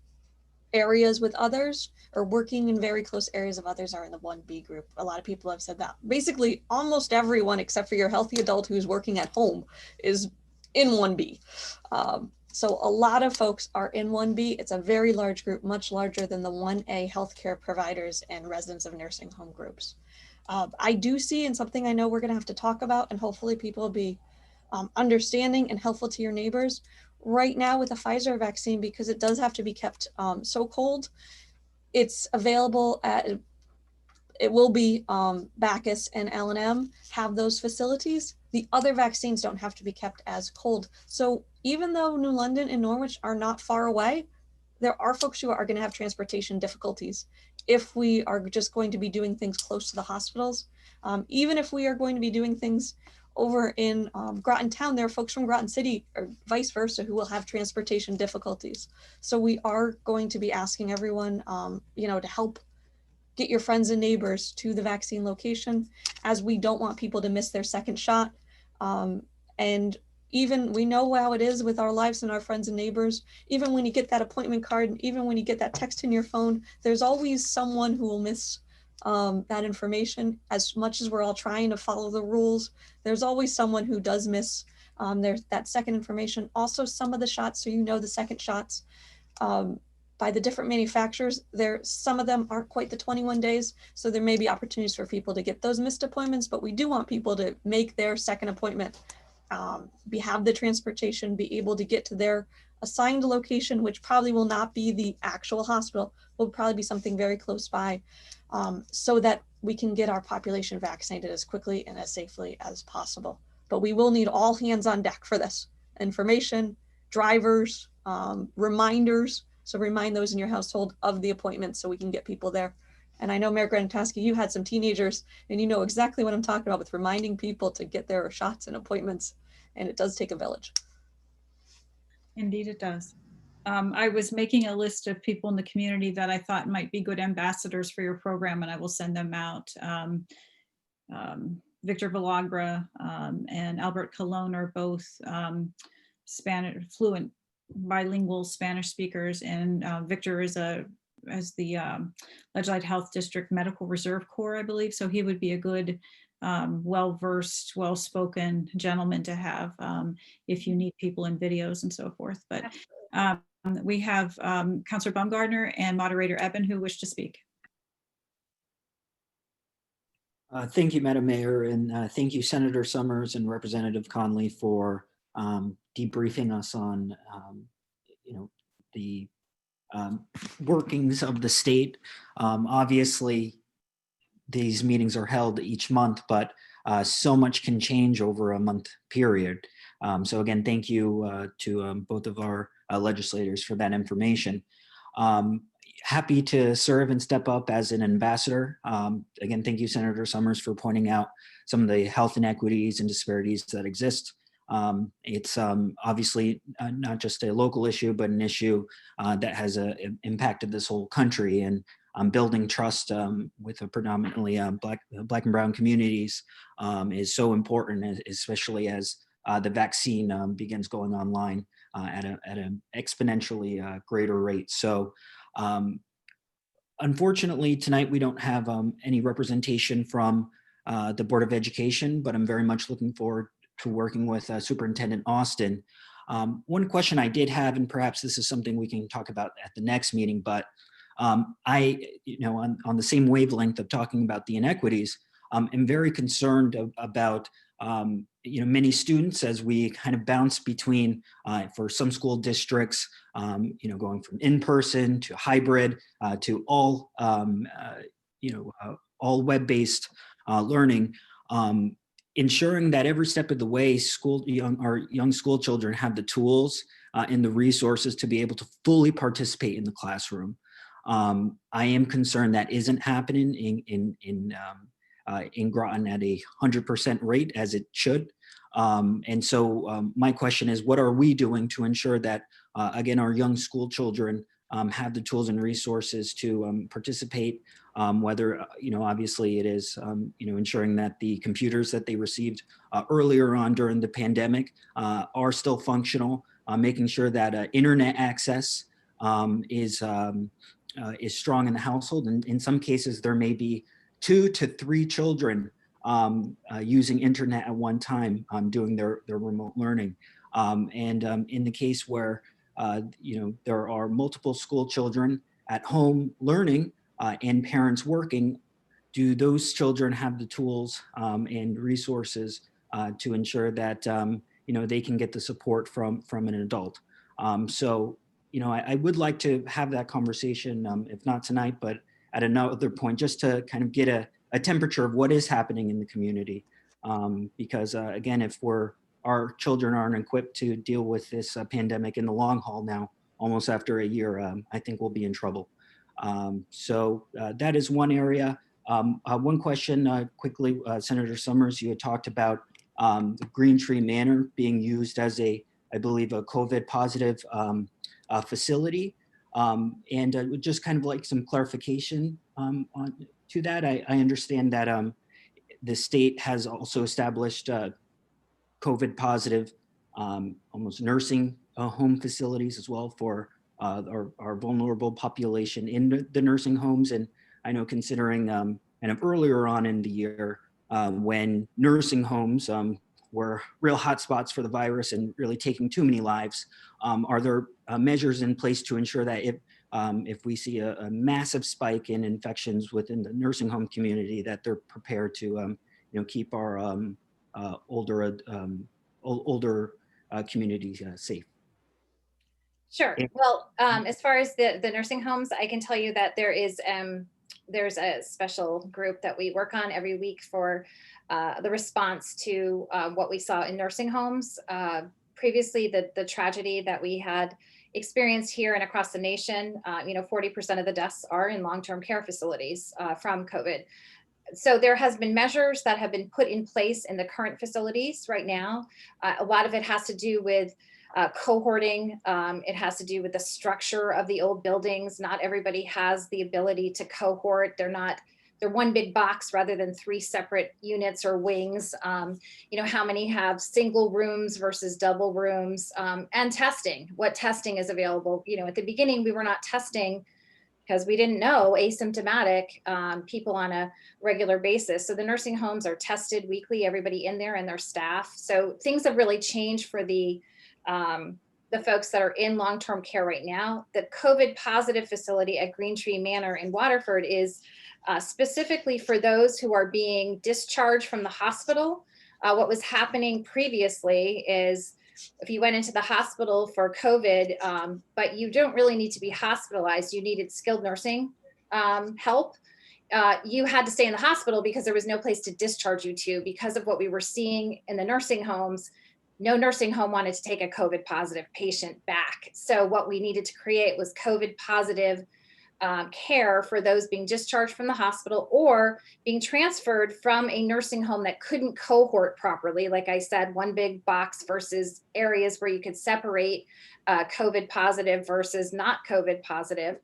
areas with others or working in very close areas of others are in the 1B group. A lot of people have said that. Basically, almost everyone except for your healthy adult who's working at home is in 1B. So a lot of folks are in 1B. It's a very large group, much larger than the 1A healthcare providers and residents of nursing home groups. I do see, and something I know we're gonna have to talk about, and hopefully people will be understanding and helpful to your neighbors. Right now with the Pfizer vaccine, because it does have to be kept so cold, it's available at, it will be Bacchus and L&M have those facilities. The other vaccines don't have to be kept as cold. So even though New London and Norwich are not far away, there are folks who are going to have transportation difficulties if we are just going to be doing things close to the hospitals. Even if we are going to be doing things over in Groton town, there are folks from Groton City or vice versa who will have transportation difficulties. So we are going to be asking everyone, to help get your friends and neighbors to the vaccine location, as we don't want people to miss their second shot. And even we know how it is with our lives and our friends and neighbors. Even when you get that appointment card, and even when you get that text in your phone, there's always someone who will miss that information. As much as we're all trying to follow the rules, there's always someone who does miss there's that second information. Also, some of the shots, so the second shots, by the different manufacturers, some of them aren't quite the 21 days. So there may be opportunities for people to get those missed appointments, but we do want people to make their second appointment, have the transportation, be able to get to their assigned location, which probably will not be the actual hospital, will probably be something very close by, so that we can get our population vaccinated as quickly and as safely as possible. But we will need all hands on deck for this. Information, drivers, reminders. So remind those in your household of the appointment so we can get people there. And I know, Mayor Granatoski, you had some teenagers and you know exactly what I'm talking about with reminding people to get their shots and appointments. And it does take a village. Indeed, it does. I was making a list of people in the community that I thought might be good ambassadors for your program, and I will send them out. Victor Villagra and Albert Colon are both Spanish fluent bilingual Spanish speakers, and Victor is the Legislative Health District Medical Reserve Corps, I believe. So he would be a good, well-versed, well-spoken gentleman to have if you need people in videos and so forth. But we have Councilor Bumgardner and Moderator Eben who wish to speak. Thank you, Madam Mayor, and thank you, Senator Summers and Representative Conley, for debriefing us on, the workings of the state. Obviously, these meetings are held each month, but so much can change over a month period. So again, thank you to both of our legislators for that information. Happy to serve and step up as an ambassador. Again, thank you, Senator Summers, for pointing out some of the health inequities and disparities that exist. It's obviously not just a local issue, but an issue that has impacted this whole country. And building trust with a predominantly Black and Brown communities is so important, especially as the vaccine begins going online at an exponentially greater rate. So unfortunately, tonight we don't have any representation from the Board of Education, but I'm very much looking forward to working with Superintendent Austin. One question I did have, and perhaps this is something we can talk about at the next meeting, but on the same wavelength of talking about the inequities, am very concerned about many students as we kind of bounce between, for some school districts, going from in-person to hybrid to all web-based learning. Ensuring that every step of the way our young school children have the tools and the resources to be able to fully participate in the classroom. I am concerned that isn't happening in Groton at 100% rate as it should. And so my question is, what are we doing to ensure that, again, our young school children have the tools and resources to participate, whether, obviously it is, ensuring that the computers that they received earlier on during the pandemic are still functional, making sure that internet access is strong in the household. And in some cases, there may be 2 to 3 children using internet at one time doing their remote learning. And in the case where there are multiple school children at home learning and parents working, do those children have the tools and resources to ensure that they can get the support from an adult. So, I would like to have that conversation, if not tonight, but at another point, just to kind of get a temperature of what is happening in the community. Because again, if our children aren't equipped to deal with this pandemic in the long haul now, almost after a year, I think we'll be in trouble. So that is one area. One question quickly, Senator Summers, you had talked about the Green Tree Manor being used as I believe, a COVID positive facility. And would just kind of like some clarification to that. I understand that the state has also established COVID positive almost nursing home facilities as well for our vulnerable population in the nursing homes. And I know considering kind of earlier on in the year when nursing homes were real hotspots for the virus and really taking too many lives, are there measures in place to ensure that if we see a massive spike in infections within the nursing home community, that they're prepared to keep our older communities safe? Sure. Well, as far as the nursing homes, I can tell you that there's a special group that we work on every week for the response to what we saw in nursing homes. Previously, the tragedy that we had experienced here and across the nation, 40% of the deaths are in long-term care facilities from COVID. So there has been measures that have been put in place in the current facilities right now. A lot of it has to do with cohorting. It has to do with the structure of the old buildings. Not everybody has the ability to cohort. They're one big box rather than three separate units or wings. How many have single rooms versus double rooms, and testing, what testing is available. At the beginning, we were not testing because we didn't know asymptomatic people on a regular basis. So the nursing homes are tested weekly, everybody in there and their staff. So things have really changed for the folks that are in long-term care right now. The COVID positive facility at Green Tree Manor in Waterford is specifically for those who are being discharged from the hospital. What was happening previously is if you went into the hospital for COVID, but you don't really need to be hospitalized, you needed skilled nursing help. You had to stay in the hospital because there was no place to discharge you to because of what we were seeing in the nursing homes. No nursing home wanted to take a COVID positive patient back. So what we needed to create was COVID positive care for those being discharged from the hospital or being transferred from a nursing home that couldn't cohort properly. Like I said, one big box versus areas where you could separate COVID positive versus not COVID positive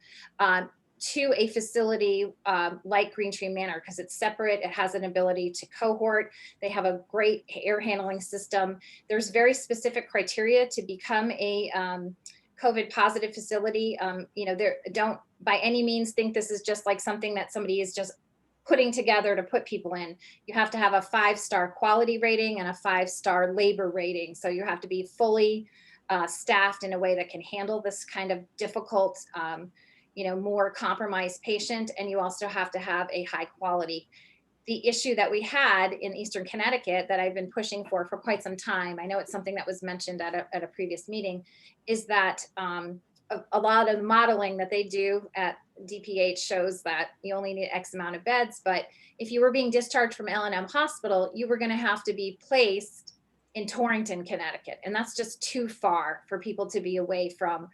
to a facility like Green Tree Manor, because it's separate. It has an ability to cohort. They have a great air handling system. There's very specific criteria to become a COVID positive facility. Don't by any means think this is just like something that somebody is just putting together to put people in. You have to have a 5-star quality rating and a 5-star labor rating. So you have to be fully staffed in a way that can handle this kind of difficult, more compromised patient. And you also have to have a high quality. The issue that we had in Eastern Connecticut that I've been pushing for quite some time, I know it's something that was mentioned at a previous meeting, is that a lot of the modeling that they do at DPH shows that you only need X amount of beds, but if you were being discharged from L&M Hospital, you were going to have to be placed in Torrington, Connecticut, and that's just too far for people to be away from,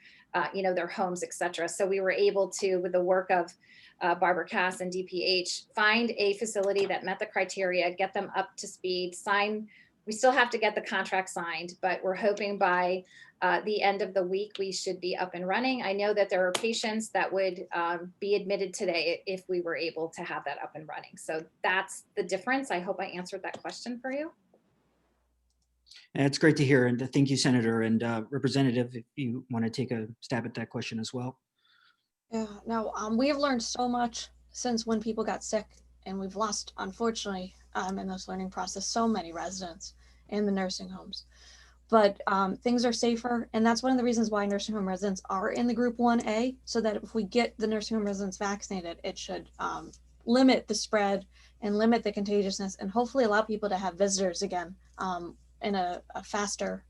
their homes, et cetera. So we were able to, with the work of Barbara Cass and DPH, find a facility that met the criteria, get them up to speed, sign. We still have to get the contract signed, but we're hoping by the end of the week, we should be up and running. I know that there are patients that would be admitted today if we were able to have that up and running. So that's the difference. I hope I answered that question for you. It's great to hear. And thank you, Senator. And Representative, if you want to take a stab at that question as well. Yeah, no, we have learned so much since when people got sick, and we've lost, unfortunately, in this learning process, so many residents in the nursing homes. But things are safer, and that's one of the reasons why nursing home residents are in the Group 1A, so that if we get the nursing home residents vaccinated, it should limit the spread and limit the contagiousness, and hopefully allow people to have visitors again a faster,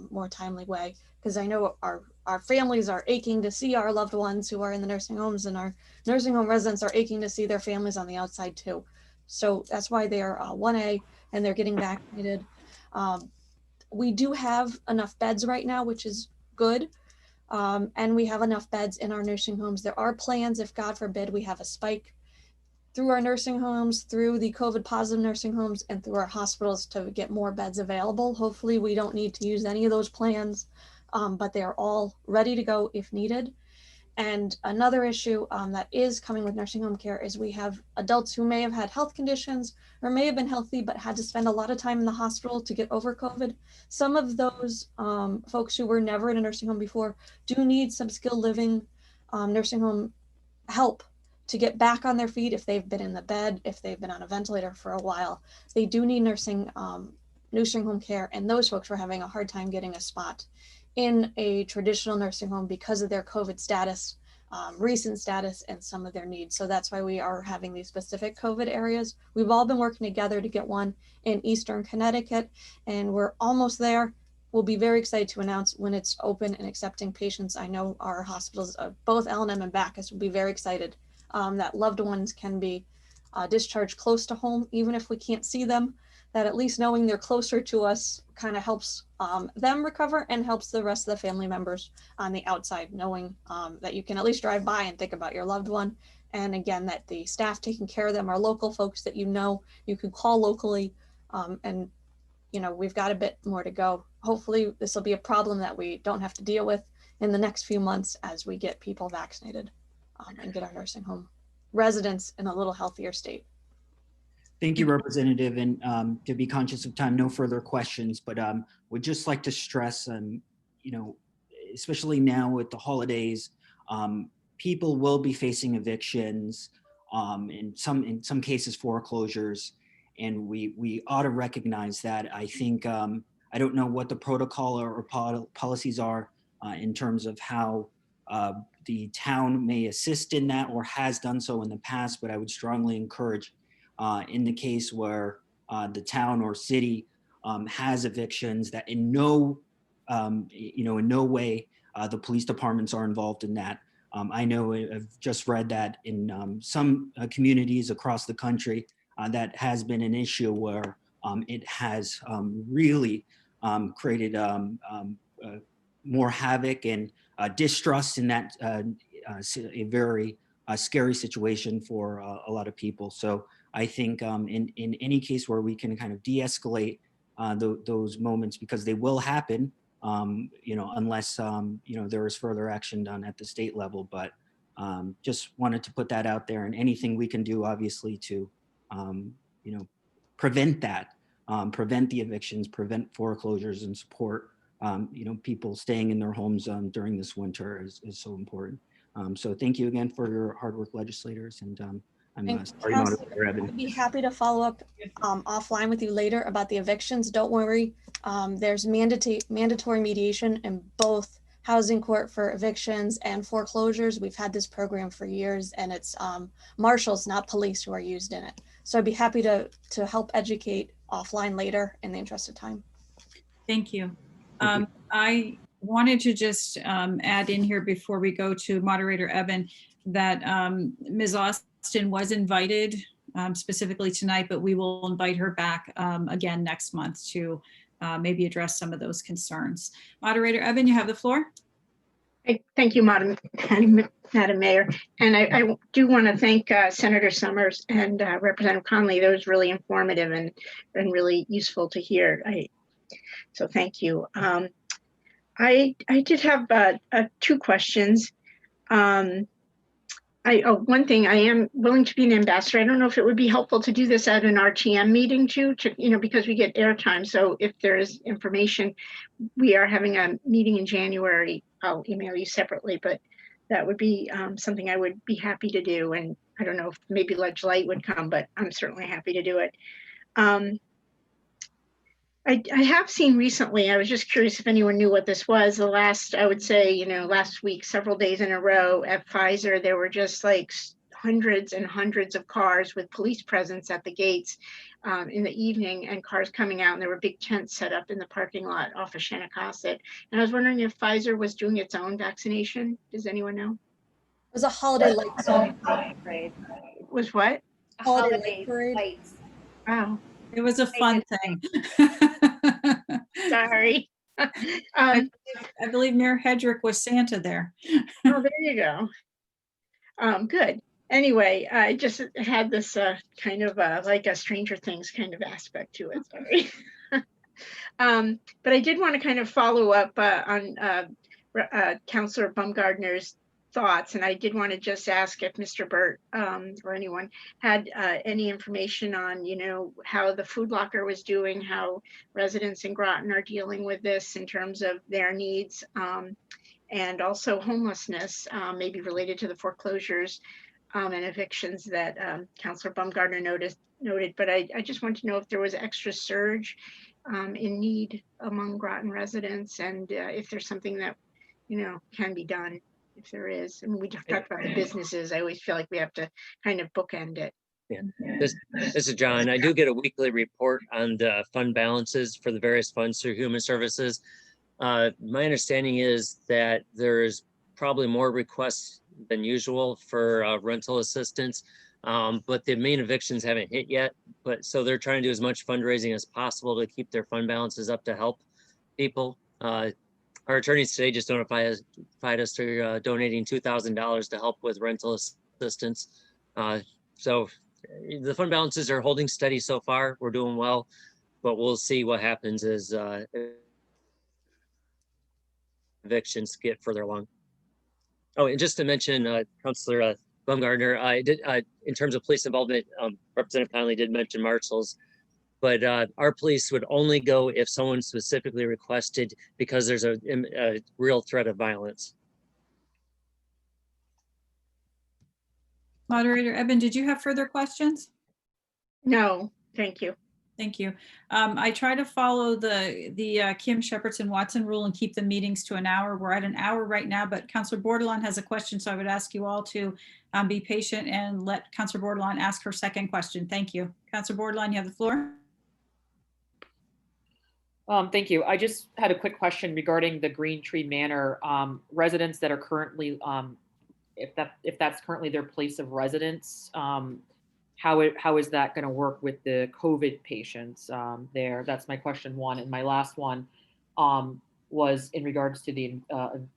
more timely way. Because I know our families are aching to see our loved ones who are in the nursing homes, and our nursing home residents are aching to see their families on the outside too. So that's why they're 1A and they're getting vaccinated. We do have enough beds right now, which is good. And we have enough beds in our nursing homes. There are plans, if God forbid we have a spike, through our nursing homes, through the COVID positive nursing homes, and through our hospitals to get more beds available. Hopefully we don't need to use any of those plans, but they are all ready to go if needed. And another issue that is coming with nursing home care is we have adults who may have had health conditions or may have been healthy but had to spend a lot of time in the hospital to get over COVID. Some of those folks who were never in a nursing home before do need some skilled living nursing home help to get back on their feet if they've been in the bed, if they've been on a ventilator for a while. They do need nursing home care, and those folks were having a hard time getting a spot in a traditional nursing home because of their COVID status, recent status, and some of their needs. So that's why we are having these specific COVID areas. We've all been working together to get one in Eastern Connecticut, and we're almost there. We'll be very excited to announce when it's open and accepting patients. I know our hospitals, both L&M and Bacchus, will be very excited that loved ones can be discharged close to home, even if we can't see them, that at least knowing they're closer to us kind of helps them recover and helps the rest of the family members on the outside, knowing that you can at least drive by and think about your loved one. And again, that the staff taking care of them are local folks that you can call locally. And, we've got a bit more to go. Hopefully this will be a problem that we don't have to deal with in the next few months as we get people vaccinated and get our nursing home residents in a little healthier state. Thank you, Representative. And to be conscious of time, no further questions, but would just like to stress, especially now with the holidays, people will be facing evictions, in some cases foreclosures, and we ought to recognize that. I think, I don't know what the protocol or policies are in terms of how the town may assist in that or has done so in the past, but I would strongly encourage in the case where the town or city has evictions, that in no way the police departments are involved in that. I know I've just read that in some communities across the country that has been an issue where it has really created more havoc and distrust in that a very scary situation for a lot of people. So I think in any case where we can kind of de-escalate those moments, because they will happen, unless there is further action done at the state level. But just wanted to put that out there, and anything we can do, obviously, to prevent that, prevent the evictions, prevent foreclosures, and support people staying in their homes during this winter is so important. So thank you again for your hard work, legislators, and I'm sorry, Moderator Evan. I'd be happy to follow up offline with you later about the evictions. Don't worry. There's mandatory mediation in both housing court for evictions and foreclosures. We've had this program for years, and it's marshals, not police, who are used in it. So I'd be happy to help educate offline later in the interest of time. Thank you. I wanted to just add in here before we go to Moderator Evan that Ms. Austin was invited specifically tonight, but we will invite her back again next month to maybe address some of those concerns. Moderator Evan, you have the floor. Thank you, Madam Mayor. And I do want to thank Senator Summers and Representative Conley. That was really informative and really useful to hear. So thank you. I did have 2 questions. One thing, I am willing to be an ambassador. I don't know if it would be helpful to do this at an RTM meeting too, because we get airtime. So if there is information, we are having a meeting in January. I'll email you separately, but that would be something I would be happy to do. And I don't know if maybe Ledge Light would come, but I'm certainly happy to do it. I have seen recently, I was just curious if anyone knew what this was. The last, I would say, last week, several days in a row at Pfizer, there were just like hundreds and hundreds of cars with police presence at the gates in the evening, and cars coming out, and there were big tents set up in the parking lot off of Shannicosset. And I was wondering if Pfizer was doing its own vaccination. Does anyone know? It was a holiday light Parade. Was what? A Holiday holiday light parade. lights. Wow, It was a fun thing. sorry. I believe Mayor Hedrick was Santa there. Oh, there you go. Good. Anyway, I just had this kind of like a Stranger Things kind of aspect to it. Sorry. But I did want to kind of follow up on Councillor Bumgardner's thoughts, and I did want to just ask if Mr. Burt or anyone had any information on, you know, how the food locker was doing, how residents in Groton are dealing with this in terms of their needs, and also homelessness, maybe related to the foreclosures and evictions that Councillor Bumgardner noted. But I just want to know if there was extra surge in need among Groton residents, and if there's something that, you know, can be done, if there is. I mean, we just talked about the businesses. I always feel like we have to kind of bookend it. Yeah, this is John. I do get a weekly report on the fund balances for the various funds through Human Services. My understanding is that there is probably more requests than usual for rental assistance, but the main evictions haven't hit yet. But so they're trying to do as much fundraising as possible to keep their fund balances up to help people. Our attorneys today just notified us through donating $2,000 to help with rental assistance. So the fund balances are holding steady so far. We're doing well, but we'll see what happens as evictions get further along. Oh, and just to mention, Councillor Bumgardner, I did, in terms of police involvement, Representative Conley did mention marshals, but our police would only go if someone specifically requested, because there's a real threat of violence. Moderator Eben, did you have further questions? No, thank you. Thank you. I try to follow the Kim Shepherdson Watson rule and keep the meetings to an hour. We're at an hour right now, but Councillor Bordelon has a question, so I would ask you all to be patient and let Councillor Bordelon ask her second question. Thank you. Councillor Bordelon, you have the floor. Thank you. I just had a quick question regarding the Green Tree Manor residents that are currently, if that's currently their place of residence. How is that going to work with the COVID patients there? That's my question one. And my last one was in regards to the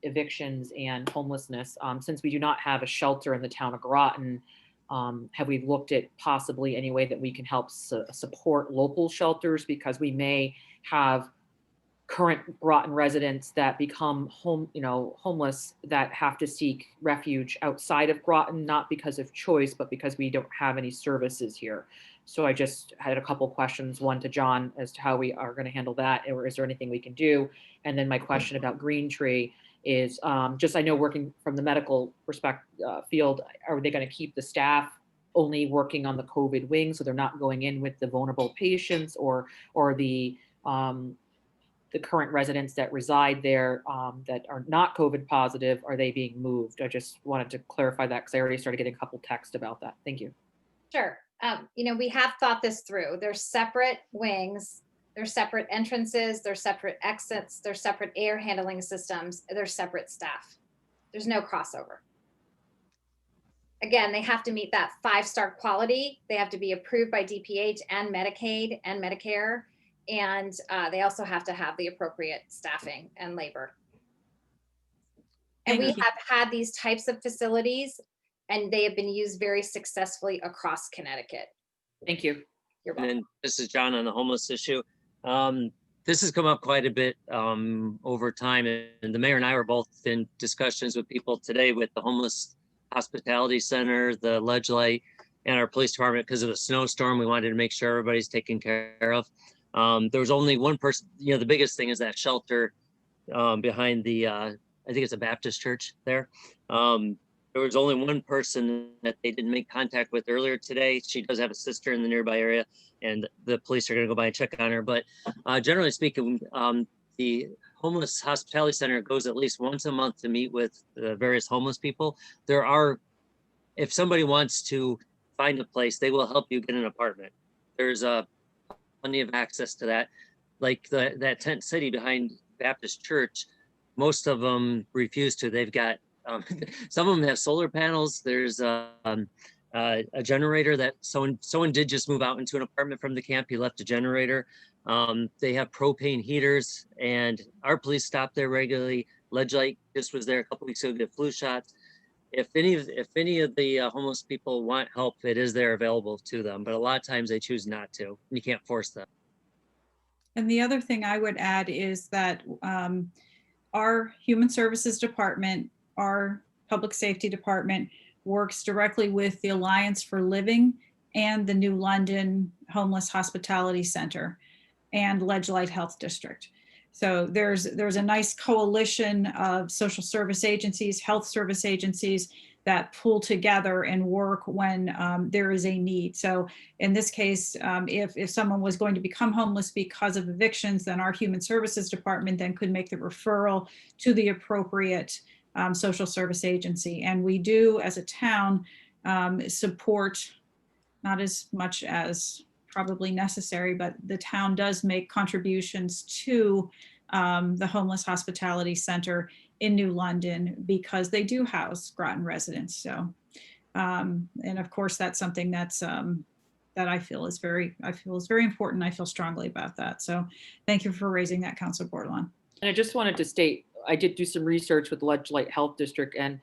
evictions and homelessness. Since we do not have a shelter in the town of Groton, have we looked at possibly any way that we can help support local shelters? Because we may have current Groton residents that become homeless that have to seek refuge outside of Groton, not because of choice, but because we don't have any services here. So I just had a couple questions, one to John as to how we are going to handle that, or is there anything we can do? And then my question about Green Tree is just, I know working from the medical field, are they going to keep the staff only working on the COVID wing, so they're not going in with the vulnerable patients, or the current residents that reside there that are not COVID positive, are they being moved? I just wanted to clarify that because I already started getting a couple texts about that. Thank you. Sure. You know, we have thought this through. There's separate wings, there's separate entrances, there's separate exits, there's separate air handling systems, there's separate staff. There's no crossover. Again, they have to meet that 5-star quality. They have to be approved by DPH and Medicaid and Medicare. And they also have to have the appropriate staffing and labor. And we have had these types of facilities, and they have been used very successfully across Connecticut. Thank you. You're welcome. And then this is John on the homeless issue. This has come up quite a bit over time, and the mayor and I were both in discussions with people today with the homeless hospitality center, the Ledge Light, and our police department. Because of the snowstorm, we wanted to make sure everybody's taken care of. There was only one person, you know, the biggest thing is that shelter behind the, I think it's a Baptist church there. There was only one person that they didn't make contact with earlier today. She does have a sister in the nearby area, and the police are going to go by and check on her. But generally speaking, the homeless hospitality center goes at least once a month to meet with various homeless people. There are if somebody wants to find a place, they will help you get an apartment. There's plenty of access to that. Like that tent city behind Baptist Church, most of them refuse to. They've got some of them have solar panels. There's a generator that someone did just move out into an apartment from the camp. He left a generator. They have propane heaters, and our police stop there regularly. Ledge Light just was there a couple weeks ago to get flu shots. If any of the homeless people want help, it is there available to them. But a lot of times they choose not to. You can't force them. And the other thing I would add is that our Human Services Department, our Public Safety Department works directly with the Alliance for Living and the New London Homeless Hospitality Center and Ledge Light Health District. So there's a nice coalition of social service agencies, health service agencies that pull together and work when there is a need. So in this case, if someone was going to become homeless because of evictions, then our Human Services Department then could make the referral to the appropriate social service agency. And we do, as a town, support, not as much as probably necessary, but the town does make contributions to the Homeless Hospitality Center in New London because they do house Groton residents. So, and of course, that's something that's that I feel is very important. I feel strongly about that. So, thank you for raising that, Councilor Bordelon. And I just wanted to state, I did do some research with Ledge Light Health District, and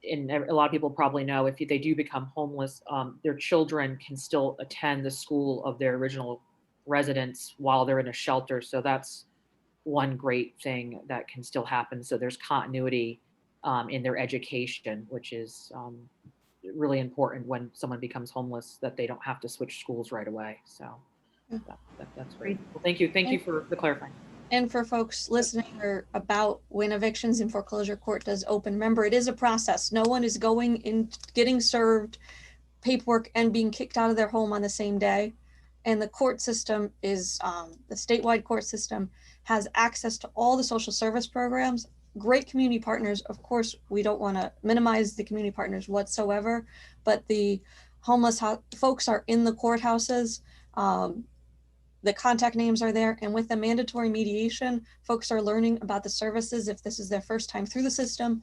a lot of people probably know if they do become homeless, their children can still attend the school of their original residence while they're in a shelter. So that's one great thing that can still happen. So there's continuity in their education, which is really important when someone becomes homeless, that they don't have to switch schools right away. So that's great. Well, thank you for the clarifying. And for folks listening or about when evictions and foreclosure court does open, remember, it is a process. No one is going in, getting served paperwork and being kicked out of their home on the same day. And the court system is, the statewide court system has access to all the social service programs, great community partners. Of course, we don't want to minimize the community partners whatsoever, but the homeless folks are in the courthouses. The contact names are there, and with the mandatory mediation, folks are learning about the services if this is their first time through the system,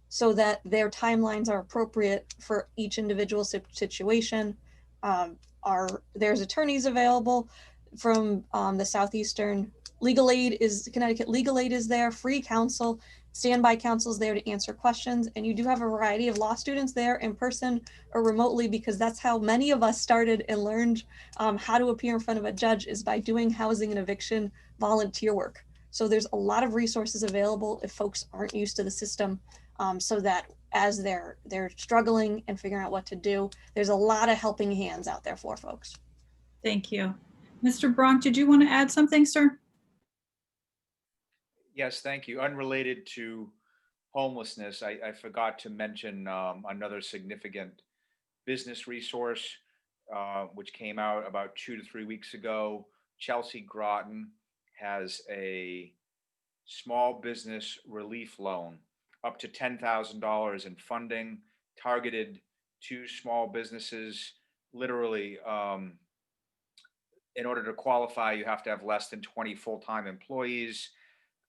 so that their timelines are appropriate for each individual situation. There's attorneys available from the Southeastern. Connecticut Legal Aid is there, free counsel, standby counsel is there to answer questions, and you do have a variety of law students there in person or remotely, because that's how many of us started and learned how to appear in front of a judge, is by doing housing and eviction volunteer work. So there's a lot of resources available if folks aren't used to the system, so that as they're struggling and figuring out what to do, there's a lot of helping hands out there for folks. Thank you. Mr. Bronk, did you want to add something, sir? Yes, thank you. Unrelated to homelessness, I forgot to mention another significant business resource, which came out about 2 to 3 weeks ago. Chelsea Groton has a small business relief loan up to $10,000 in funding, targeted to small businesses. Literally, in order to qualify, you have to have less than 20 full-time employees.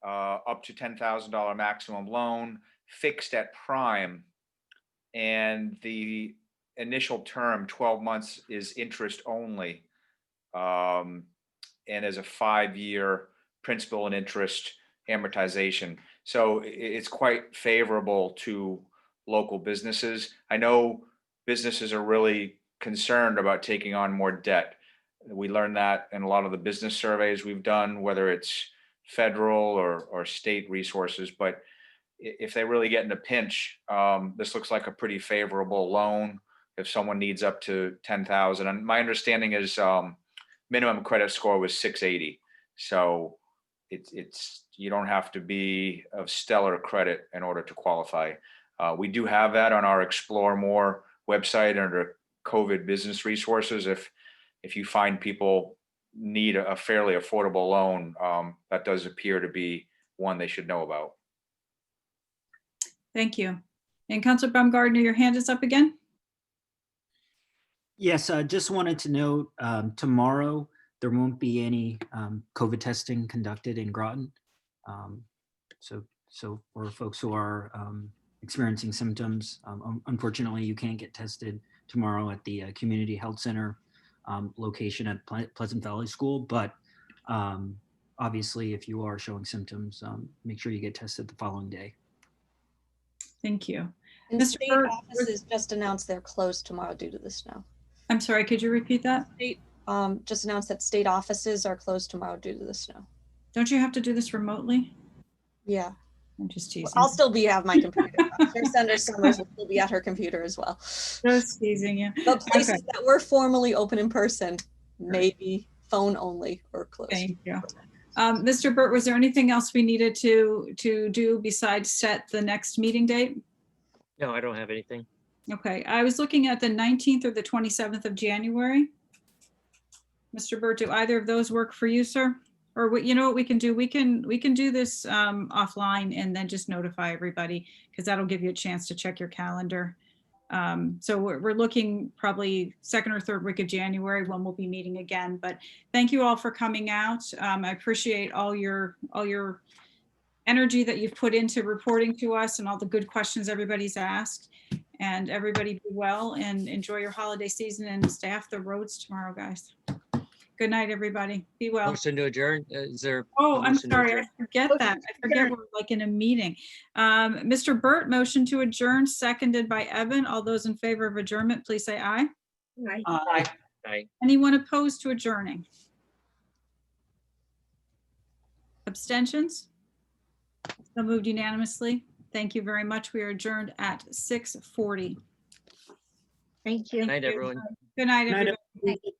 Up to $10,000 maximum loan, fixed at prime, and the initial term, 12 months, is interest only, and is a 5-year principal and interest amortization. So it's quite favorable to local businesses. I know businesses are really concerned about taking on more debt. We learned that in a lot of the business surveys we've done, whether it's federal or state resources, but if they really get in a pinch, this looks like a pretty favorable loan if someone needs up to 10,000. And my understanding is minimum credit score was 680. So it's you don't have to be of stellar credit in order to qualify. We do have that on our Explore More website under COVID business resources. If you find people need a fairly affordable loan, that does appear to be one they should know about. Thank you. And Councilor Bumgardner, your hand is up again. Yes, I just wanted to note, tomorrow, there won't be any COVID testing conducted in Groton. So for folks who are experiencing symptoms, unfortunately, you can't get tested tomorrow at the Community Health Center location at Pleasant Valley School. But obviously, if you are showing symptoms, make sure you get tested the following day. Thank you. And Mr. state Burt, offices just announced they're closed tomorrow due to the snow. I'm sorry, could you repeat that? State just announced that state offices are closed tomorrow due to the snow. Don't you have to do this remotely? Yeah, I'm just teasing. I'll still have my computer. I'm sure Senator Summers will still be at her computer as well. Just teasing you. The places Okay. that were formally open in person, maybe phone only or closed. Thank you. Mr. Burt, was there anything else we needed to do besides set the next meeting date? No, I don't have anything. Okay, I was looking at the 19th or the 27th of January. Mr. Burt, do either of those work for you, sir? Or you know what we can do? We can do this offline and then just notify everybody, because that'll give you a chance to check your calendar. So we're looking probably second or third week of January when we'll be meeting again. But thank you all for coming out. I appreciate all your energy that you've put into reporting to us and all the good questions everybody's asked. And everybody be well and enjoy your holiday season and stay off the roads tomorrow, guys. Good night, everybody. Be well. Motion to adjourn? Is there? Oh, a I'm motion to sorry. I adjourn? forget that. I forget we're like in a meeting. Mr. Burt, motion to adjourn, seconded by Evan. All those in favor of adjournment, please say aye. Right. Aye. Anyone opposed to adjourning? Abstentions? So moved unanimously. Thank you very much. We are adjourned at 6:40. Thank you. Good night, everyone. Good night, Good night, everybody.